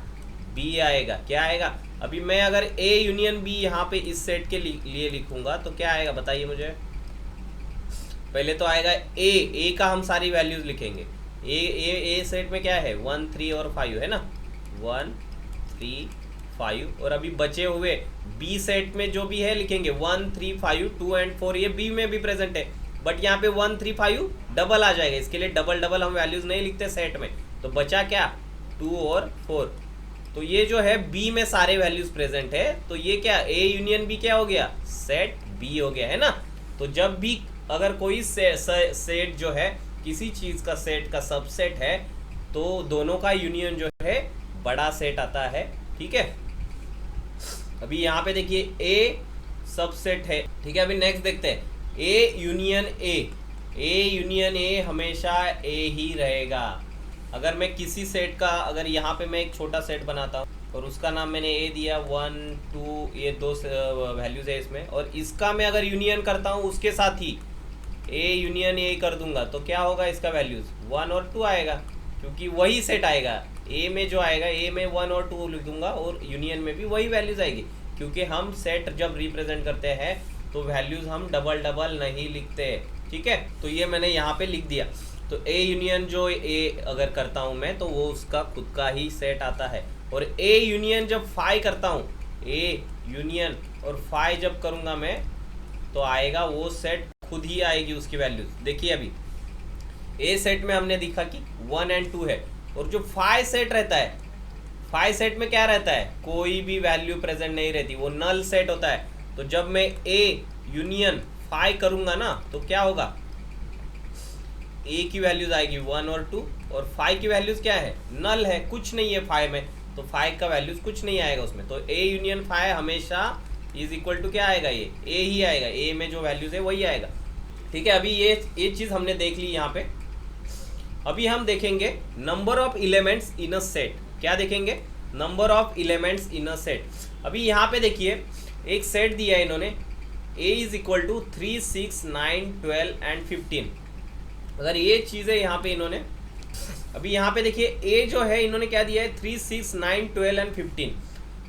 बी आएगा। क्या आएगा, अभी मैं अगर ए यूनियन बी यहाँ पे इस सेट के लिए लिखूंगा तो क्या आएगा बताइए मुझे। पहले तो आएगा ए का हम सारी वैल्यूज लिखेंगे। ए सेट में क्या है 1 3 और 5 है ना, 1 3 5। और अभी बचे हुए बी सेट में जो भी है लिखेंगे 1 3 5 2 एंड 4। ये बी में भी प्रेजेंट है बट यहाँ पे 1 3 5 डबल आ जाएगा, इसके लिए डबल हम वैल्यूज नहीं लिखते सेट में। तो बचा क्या 2 और 4। तो ये जो है बी में सारे वैल्यूज प्रेजेंट है, तो ये क्या ए यूनियन बी क्या हो गया, सेट बी हो गया है ना। तो जब भी अगर कोई सेट जो है किसी चीज का सेट का सबसेट है तो दोनों का यूनियन जो है बड़ा सेट आता है, ठीक है। अभी यहाँ पे देखिए ए सबसेट है, ठीक है। अभी नेक्स्ट देखते हैं ए यूनियन ए हमेशा ए ही रहेगा। अगर मैं किसी सेट का, अगर यहाँ पे मैं एक छोटा सेट बनाता हूँ और उसका नाम मैंने ए दिया 1 2, ये 2 वैल्यूज है इसमें, और इसका मैं अगर यूनियन करता हूँ उसके साथ ही ए यूनियन ए कर दूंगा तो क्या होगा, इसका वैल्यूज 1 और 2 आएगा, क्योंकि वही सेट आएगा। ए में जो आएगा ए में 1 और 2 लिख दूंगा और यूनियन में भी वही वैल्यूज आएगी, क्योंकि हम सेट जब रिप्रेजेंट करते हैं तो वैल्यूज हम डबल नहीं लिखते, ठीक है। तो ये मैंने यहाँ पे लिख दिया। तो ए यूनियन जो ए अगर करता हूँ मैं तो वो उसका खुद का ही सेट आता है। और ए यूनियन जब फाई करता हूँ, ए यूनियन और फाई जब करूँगा मैं तो आएगा वो सेट खुद ही आएगी उसकी वैल्यूज। देखिए अभी ए सेट में हमने देखा कि 1 एंड 2 है, और जो फाई सेट रहता है, फाई सेट में क्या रहता है, कोई भी वैल्यू प्रेजेंट नहीं रहती, वो नल सेट होता है। तो जब मैं ए यूनियन फाई करूंगा ना तो क्या होगा, ए की वैल्यूज आएगी 1 और 2, और फाई की वैल्यूज क्या है, नल है, कुछ नहीं है फाई में, तो फाई का वैल्यूज कुछ नहीं आएगा उसमें। तो ए यूनियन फाई हमेशा इज इक्वल टू क्या आएगा, ये ए ही आएगा, ए में जो वैल्यूज है वही आएगा, ठीक है। अभी ये चीज हमने देख ली यहाँ पे। अभी हम देखेंगे number of elements in a set. क्या देखेंगे, number of elements in a set. अभी यहाँ पे देखिए एक सेट दिया है इन्होंने, a is equal to 3 6 9 12 and 15। अगर ये चीज़ें यहाँ पे इन्होंने, अभी यहाँ पे देखिए a जो है इन्होंने क्या दिया है 3 6 9 12 एंड 15।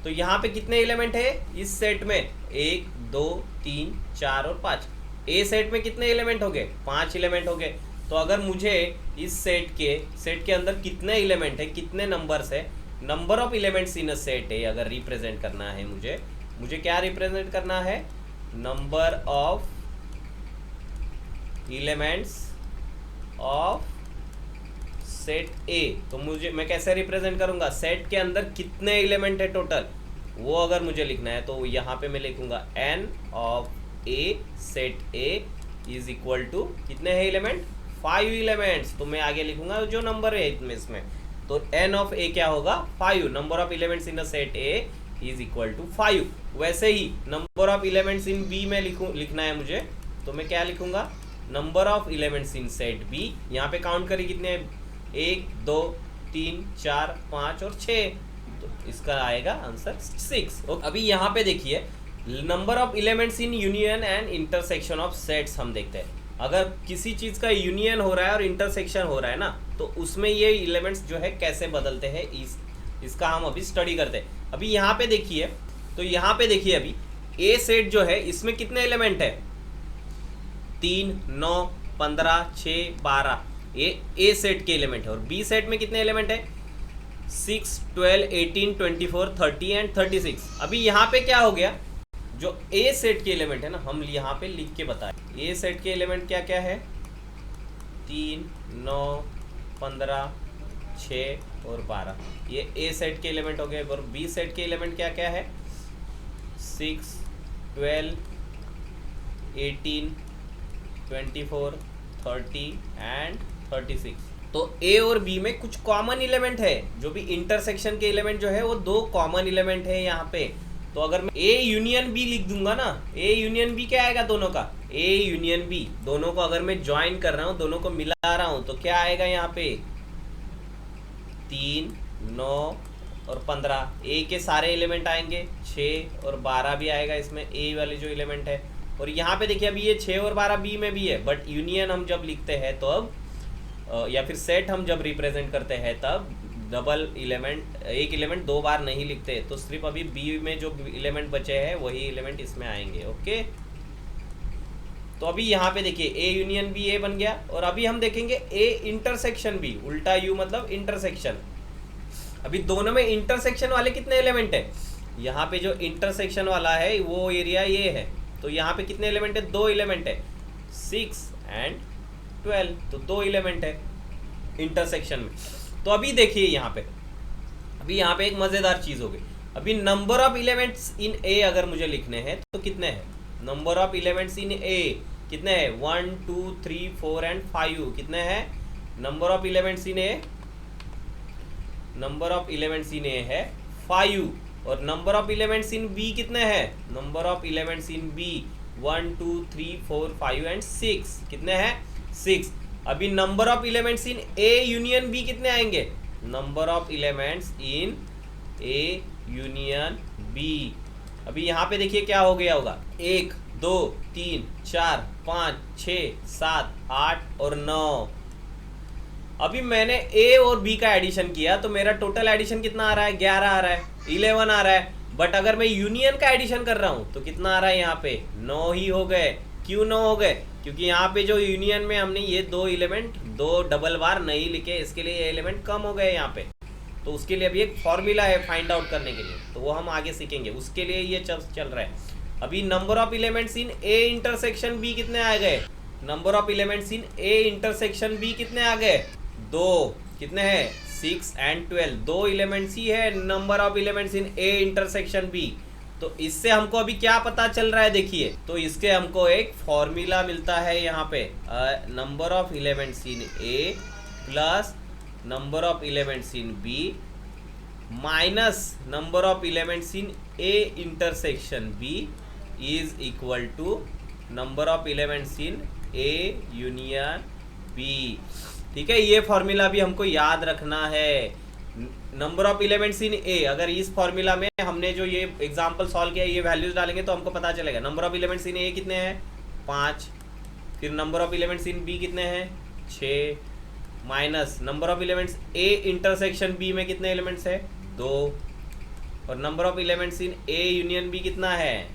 तो यहाँ पे कितने एलिमेंट है इस सेट में, 1 2 3 4 और 5। ए सेट में कितने एलिमेंट हो गए, 5 एलिमेंट हो गए। तो अगर मुझे इस सेट के अंदर कितने एलिमेंट है, कितने नंबर्स है, number of elements in a set है अगर रिप्रेजेंट करना है मुझे क्या रिप्रेजेंट करना है, number of elements of set ए। तो मैं कैसे रिप्रेजेंट करूंगा, सेट के अंदर कितने एलिमेंट है टोटल, वो अगर मुझे लिखना है तो यहाँ पे मैं लिखूंगा n of A set A is equal to कितने हैं एलिमेंट, 5 एलिमेंट्स। तो मैं आगे लिखूंगा जो नंबर है इसमें, तो n ऑफ ए क्या होगा 5, number of elements in the set A is equal to 5। वैसे ही number of elements in B में लिखना है मुझे, तो मैं क्या लिखूंगा, number of elements in set B. यहाँ पे काउंट करिए कितने, 1 2 3 4 5 और 6, तो इसका आएगा आंसर 6। अभी यहाँ पे देखिए number of elements in union and intersection of sets हम देखते हैं। अगर किसी चीज का यूनियन हो रहा है और इंटरसेक्शन हो रहा है ना, तो उसमें ये एलिमेंट्स जो है कैसे बदलते हैं इसका हम अभी स्टडी करते हैं। अभी यहाँ पे देखिए, तो यहाँ पे देखिए अभी ए सेट जो है इसमें कितने एलिमेंट है, 3 9 15 6 12, ये ए सेट के एलिमेंट है। और बी सेट में कितने एलिमेंट है, 6 12 18 24 30 एंड 36। अभी यहाँ पे क्या हो गया, जो ए सेट के एलिमेंट है ना, हम यहाँ पे लिख के बताएं ए सेट के एलिमेंट क्या क्या है, 3 9 15 6 और 12, ये ए सेट के एलिमेंट हो गए। और बी सेट के एलिमेंट क्या क्या है, 6 12 18 24 30 एंड 36। तो ए और बी में कुछ कॉमन एलिमेंट है, जो भी इंटरसेक्शन के एलिमेंट जो है वो 2 कॉमन एलिमेंट है यहाँ पे। तो अगर मैं ए यूनियन बी लिख दूंगा ना, ए यूनियन बी क्या आएगा, दोनों का ए यूनियन बी, दोनों को अगर मैं ज्वाइन कर रहा हूँ, दोनों को मिला रहा हूँ, तो क्या आएगा यहाँ पे 3 9 और 15, ए के सारे एलिमेंट आएंगे, 6 और 12 भी आएगा इसमें, ए वाले जो एलिमेंट है। और यहाँ पे देखिए अभी ये 6 और 12 बी में भी है, बट यूनियन हम जब लिखते हैं तो अब या फिर सेट हम जब रिप्रेजेंट करते हैं तब डबल एलिमेंट, एक एलिमेंट दो बार नहीं लिखते, तो सिर्फ अभी बी में जो एलिमेंट बचे हैं वही एलिमेंट इसमें आएंगे। ओके, तो अभी यहाँ पे देखिए ए यूनियन बी ए बन गया, और अभी हम देखेंगे ए इंटरसेक्शन बी, उल्टा यू मतलब इंटरसेक्शन। अभी दोनों में इंटरसेक्शन वाले कितने एलिमेंट है, यहाँ पे जो इंटरसेक्शन वाला है वो एरिया ये है, तो यहाँ पे कितने एलिमेंट है, दो एलिमेंट है, 6 एंड 12, तो दो एलिमेंट है इंटरसेक्शन में। तो अभी देखिए यहाँ पे, अभी यहाँ पे एक मजेदार चीज हो गई। अभी number of elements in A अगर मुझे लिखने हैं तो कितने हैं, number of elements in A कितने हैं, 1 2 3 4 एंड 5, कितने हैं number of elements in A, number of elements in A है 5, और number of elements in B कितने हैं, number of elements in B 1 2 3 4 5 and 6, कितने हैं 6। अभी number of elements in A union B कितने आएंगे, number of elements in A union B. अभी यहाँ पे देखिए क्या हो गया होगा, 1 2 3 4 5 6 7 8 और 9। अभी मैंने ए और बी का एडिशन किया तो मेरा टोटल एडिशन कितना आ रहा है, 11 आ रहा है, 11 आ रहा है। बट अगर मैं यूनियन का एडिशन कर रहा हूँ तो कितना आ रहा है, यहाँ पे 9 ही हो गए। क्यों 9 हो गए, क्योंकि यहाँ पे जो यूनियन में हमने ये दो एलिमेंट दो डबल बार नहीं लिखे, इसके लिए ये एलिमेंट कम हो गए यहाँ पे। तो उसके लिए अभी एक फॉर्मूला है फाइंड आउट करने के लिए, तो वो हम आगे सीखेंगे, उसके लिए ये चल रहा है। अभी number of elements in A intersection B कितने आ गए, number of elements in A intersection B कितने आ गए, 2, कितने हैं 6 एंड 12, दो एलिमेंट्स ही है number of elements in A intersection B. तो इससे हमको अभी क्या पता चल रहा है, देखिए, तो इसके हमको एक फॉर्मूला मिलता है यहाँ पे, number of elements in A plus number of elements in B minus number of elements in A intersection B is equal to number of elements in A union B. ठीक है, ये फॉर्मूला भी हमको याद रखना है। Number of elements in A, अगर इस फॉर्मूला में हमने जो ये एग्जांपल सॉल्व किया ये वैल्यूज डालेंगे तो हमको पता चलेगा number of elements in A कितने हैं 5, फिर number of elements in B कितने हैं 6, minus number of elements A intersection B में कितने एलिमेंट्स है 2, और number of elements in A union B कितना है,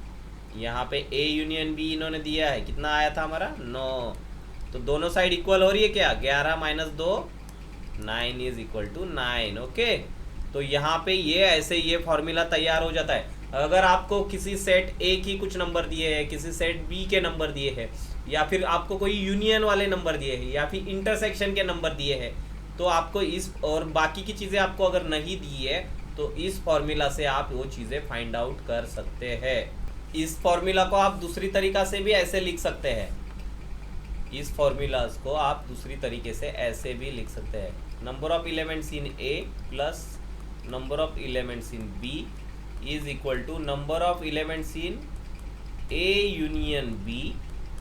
यहाँ पे ए यूनियन बी इन्होंने दिया है, कितना आया था हमारा 9। तो दोनों साइड इक्वल हो रही है क्या, 11 minus 2 9 is equal to 9। Okay, तो यहाँ पे ये ऐसे ये फॉर्मूला तैयार हो जाता है। अगर आपको किसी सेट ए की कुछ नंबर दिए हैं, किसी सेट बी के नंबर दिए हैं, या फिर आपको कोई यूनियन वाले नंबर दिए हैं, या फिर इंटरसेक्शन के नंबर दिए हैं, तो आपको इस और बाकी की चीज़ें आपको अगर नहीं दी है तो इस फॉर्मूला से आप वो चीज़ें फाइंड आउट कर सकते हैं। इस फॉर्मूला को आप दूसरी तरीका से भी ऐसे लिख सकते हैं, इस फॉर्मूलाज को आप दूसरी तरीके से ऐसे भी लिख सकते हैं, number of elements in A plus number of elements in B is equal to number of elements in A union B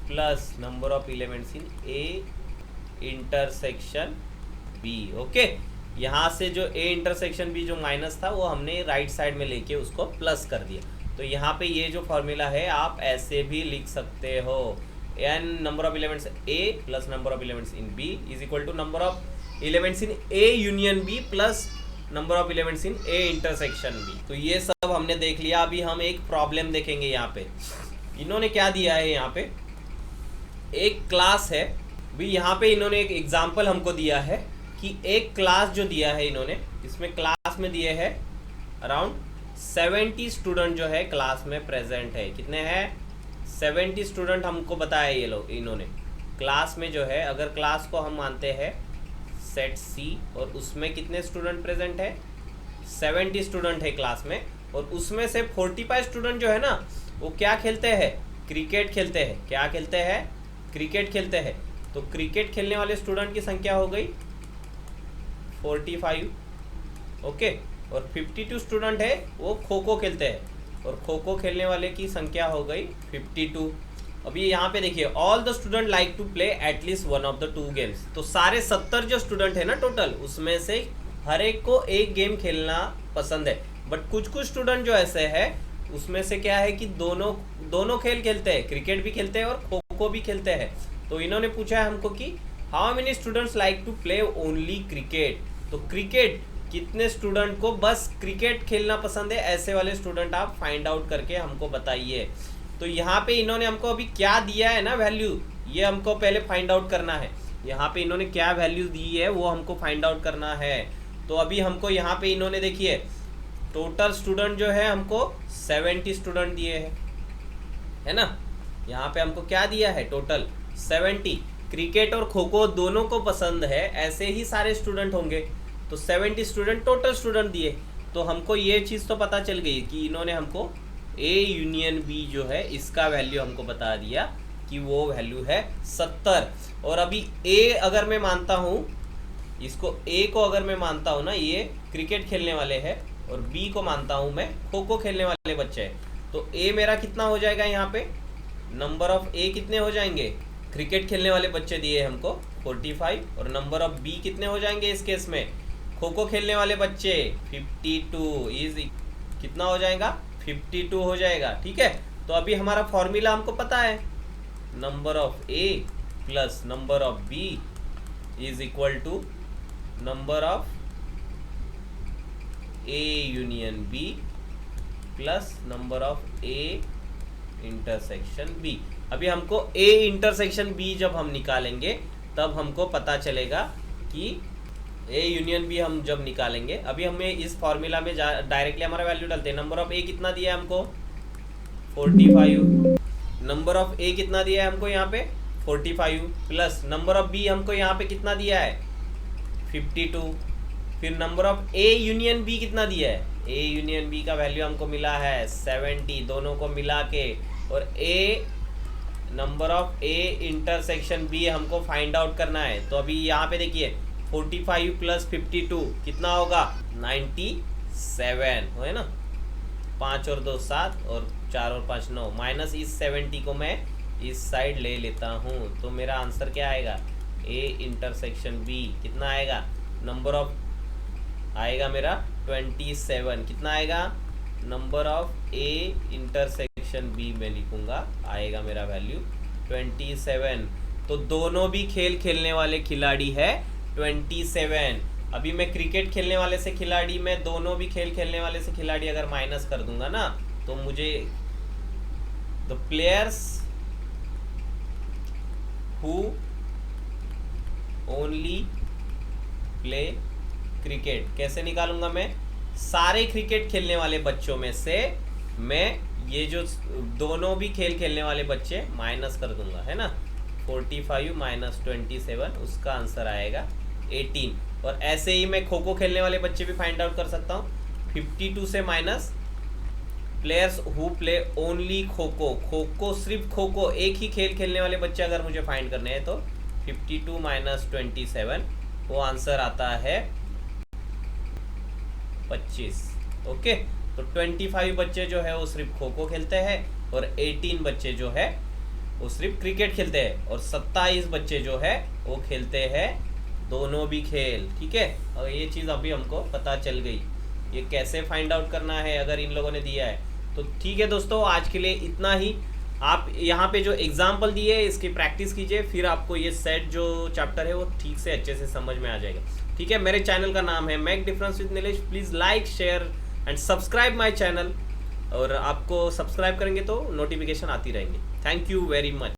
plus number of elements in A intersection B. Okay, यहाँ से जो ए इंटरसेक्शन बी जो minus था वो हमने right side में लेके उसको प्लस कर दिया। तो यहाँ पे ये जो फॉर्मूला है आप ऐसे भी लिख सकते हो, n number of elements A plus number of elements in B is equal to number of elements in A union B plus number of elements in A intersection B। तो ये सब हमने देख लिया। अभी हम एक प्रॉब्लम देखेंगे। यहाँ पे इन्होंने क्या दिया है, यहाँ पे एक क्लास है। भी यहाँ पे इन्होंने एक एग्जाम्पल हमको दिया है कि एक क्लास जो दिया है इन्होंने, इसमें क्लास में दिए है अराउंड 70 स्टूडेंट जो है क्लास में प्रेजेंट है। कितने हैं 70 स्टूडेंट हमको बताया ये लोग इन्होंने। क्लास में जो है, अगर क्लास को हम मानते हैं सेट सी और उसमें कितने स्टूडेंट प्रेजेंट है 70 स्टूडेंट है क्लास में, और उसमें से 45 स्टूडेंट जो है ना वो क्या खेलते हैं, क्रिकेट खेलते हैं। क्या खेलते हैं, क्रिकेट खेलते हैं। तो क्रिकेट खेलने वाले स्टूडेंट की संख्या हो गई 45। ओके, और 52 स्टूडेंट है वो खो खो खेलते हैं, और खो खो खेलने वाले की संख्या हो गई 52। अभी यहाँ पे देखिए, all the student like to play at least one of the 2 games. तो सारे 70 जो स्टूडेंट है ना टोटल, उसमें से हर एक को एक गेम खेलना पसंद है। बट कुछ कुछ स्टूडेंट जो ऐसे है उसमें से क्या है कि दोनों खेल खेलते हैं, क्रिकेट भी खेलते हैं और खो खो भी खेलते हैं। तो इन्होंने पूछा है हमको कि how many students like to play only cricket. तो क्रिकेट कितने स्टूडेंट को बस क्रिकेट खेलना पसंद है, ऐसे वाले स्टूडेंट आप फाइंड आउट करके हमको बताइए। तो यहाँ पे इन्होंने हमको अभी क्या दिया है ना वैल्यू, ये हमको पहले फाइंड आउट करना है। यहाँ पे इन्होंने क्या वैल्यू दी है वो हमको फाइंड आउट करना है। तो अभी हमको यहाँ पे इन्होंने देखिए टोटल स्टूडेंट जो है हमको 70 स्टूडेंट दिए हैं, है ना। यहाँ पे हमको क्या दिया है, टोटल 70। क्रिकेट और खो खो दोनों को पसंद है, ऐसे ही सारे स्टूडेंट होंगे, तो 70 स्टूडेंट टोटल स्टूडेंट दिए। तो हमको ये चीज़ तो पता चल गई कि इन्होंने हमको A यूनियन B जो है इसका वैल्यू हमको बता दिया कि वो वैल्यू है 70। और अभी A अगर मैं मानता हूँ, इसको A को अगर मैं मानता हूँ ना, ये क्रिकेट खेलने वाले हैं, और B को मानता हूँ मैं खो खो खेलने वाले बच्चे हैं, तो A मेरा कितना हो जाएगा, यहाँ पे नंबर ऑफ A कितने हो जाएंगे, क्रिकेट खेलने वाले बच्चे दिए हमको 45, और नंबर ऑफ B कितने हो जाएंगे इस केस में, खो खो खेलने वाले बच्चे 52 इज कितना हो जाएगा, 52 हो जाएगा। ठीक है, तो अभी हमारा फॉर्मूला हमको पता है, number of A plus number of B is equal to number of A union B plus number of A intersection B। अभी हमको A इंटरसेक्शन B जब हम निकालेंगे तब हमको पता चलेगा कि A यूनियन B हम जब निकालेंगे, अभी हमें इस फॉर्मूला में डायरेक्टली हमारा वैल्यू डालते हैं। नंबर ऑफ A कितना दिया है हमको 45, नंबर ऑफ A कितना दिया है हमको यहाँ पे 45, प्लस नंबर ऑफ B हमको यहाँ पे कितना दिया है 52, फिर number of A union B कितना दिया है, A यूनियन B का वैल्यू हमको मिला है 70, दोनों को मिला के, और A number of A intersection B हमको फाइंड आउट करना है। तो अभी यहाँ पे देखिए 45 प्लस 52 कितना होगा 97, है ना, 5 और 2 7 और 4 और 5 9, माइनस इस 70 को मैं इस साइड ले लेता हूँ, तो मेरा आंसर क्या आएगा, A इंटरसेक्शन B कितना आएगा, नंबर ऑफ आएगा मेरा 27, कितना आएगा, number of A intersection B में लिखूंगा, आएगा मेरा वैल्यू 27। तो दोनों भी खेल खेलने वाले खिलाड़ी है 27। अभी मैं क्रिकेट खेलने वाले से खिलाड़ी, मैं दोनों भी खेल खेलने वाले से खिलाड़ी अगर माइनस कर दूंगा ना, तो मुझे the players who only play cricket कैसे निकालूंगा मैं, सारे क्रिकेट खेलने वाले बच्चों में से मैं ये जो दोनों भी खेल खेलने वाले बच्चे माइनस कर दूंगा, है ना, 45 माइनस 27, उसका आंसर आएगा 18। और ऐसे ही मैं खो खो खेलने वाले बच्चे भी फाइंड आउट कर सकता हूँ, 52 से minus players who play only kho kho, kho kho सिर्फ खो खो एक ही खेल खेलने वाले बच्चे अगर मुझे फाइंड करने हैं, तो 52 माइनस 27, वो आंसर आता है 25। ओके, तो 25 बच्चे जो है वो सिर्फ खो खो खेलते हैं, और 18 बच्चे जो है वो सिर्फ क्रिकेट खेलते हैं, और 27 बच्चे जो है वो खेलते हैं दोनों भी खेल। ठीक है, और ये चीज़ अभी हमको पता चल गई, ये कैसे फाइंड आउट करना है अगर इन लोगों ने दिया है। तो ठीक है दोस्तों, आज के लिए इतना ही। आप यहाँ पे जो एग्जाम्पल दिए है इसकी प्रैक्टिस कीजिए, फिर आपको ये सेट जो चैप्टर है वो ठीक से अच्छे से समझ में आ जाएगा। ठीक है, मेरे चैनल का नाम है make difference with Nilesh. Please like share and subscribe my channel, और आपको सब्सक्राइब करेंगे तो नोटिफिकेशन आती रहेंगी। Thank you very much.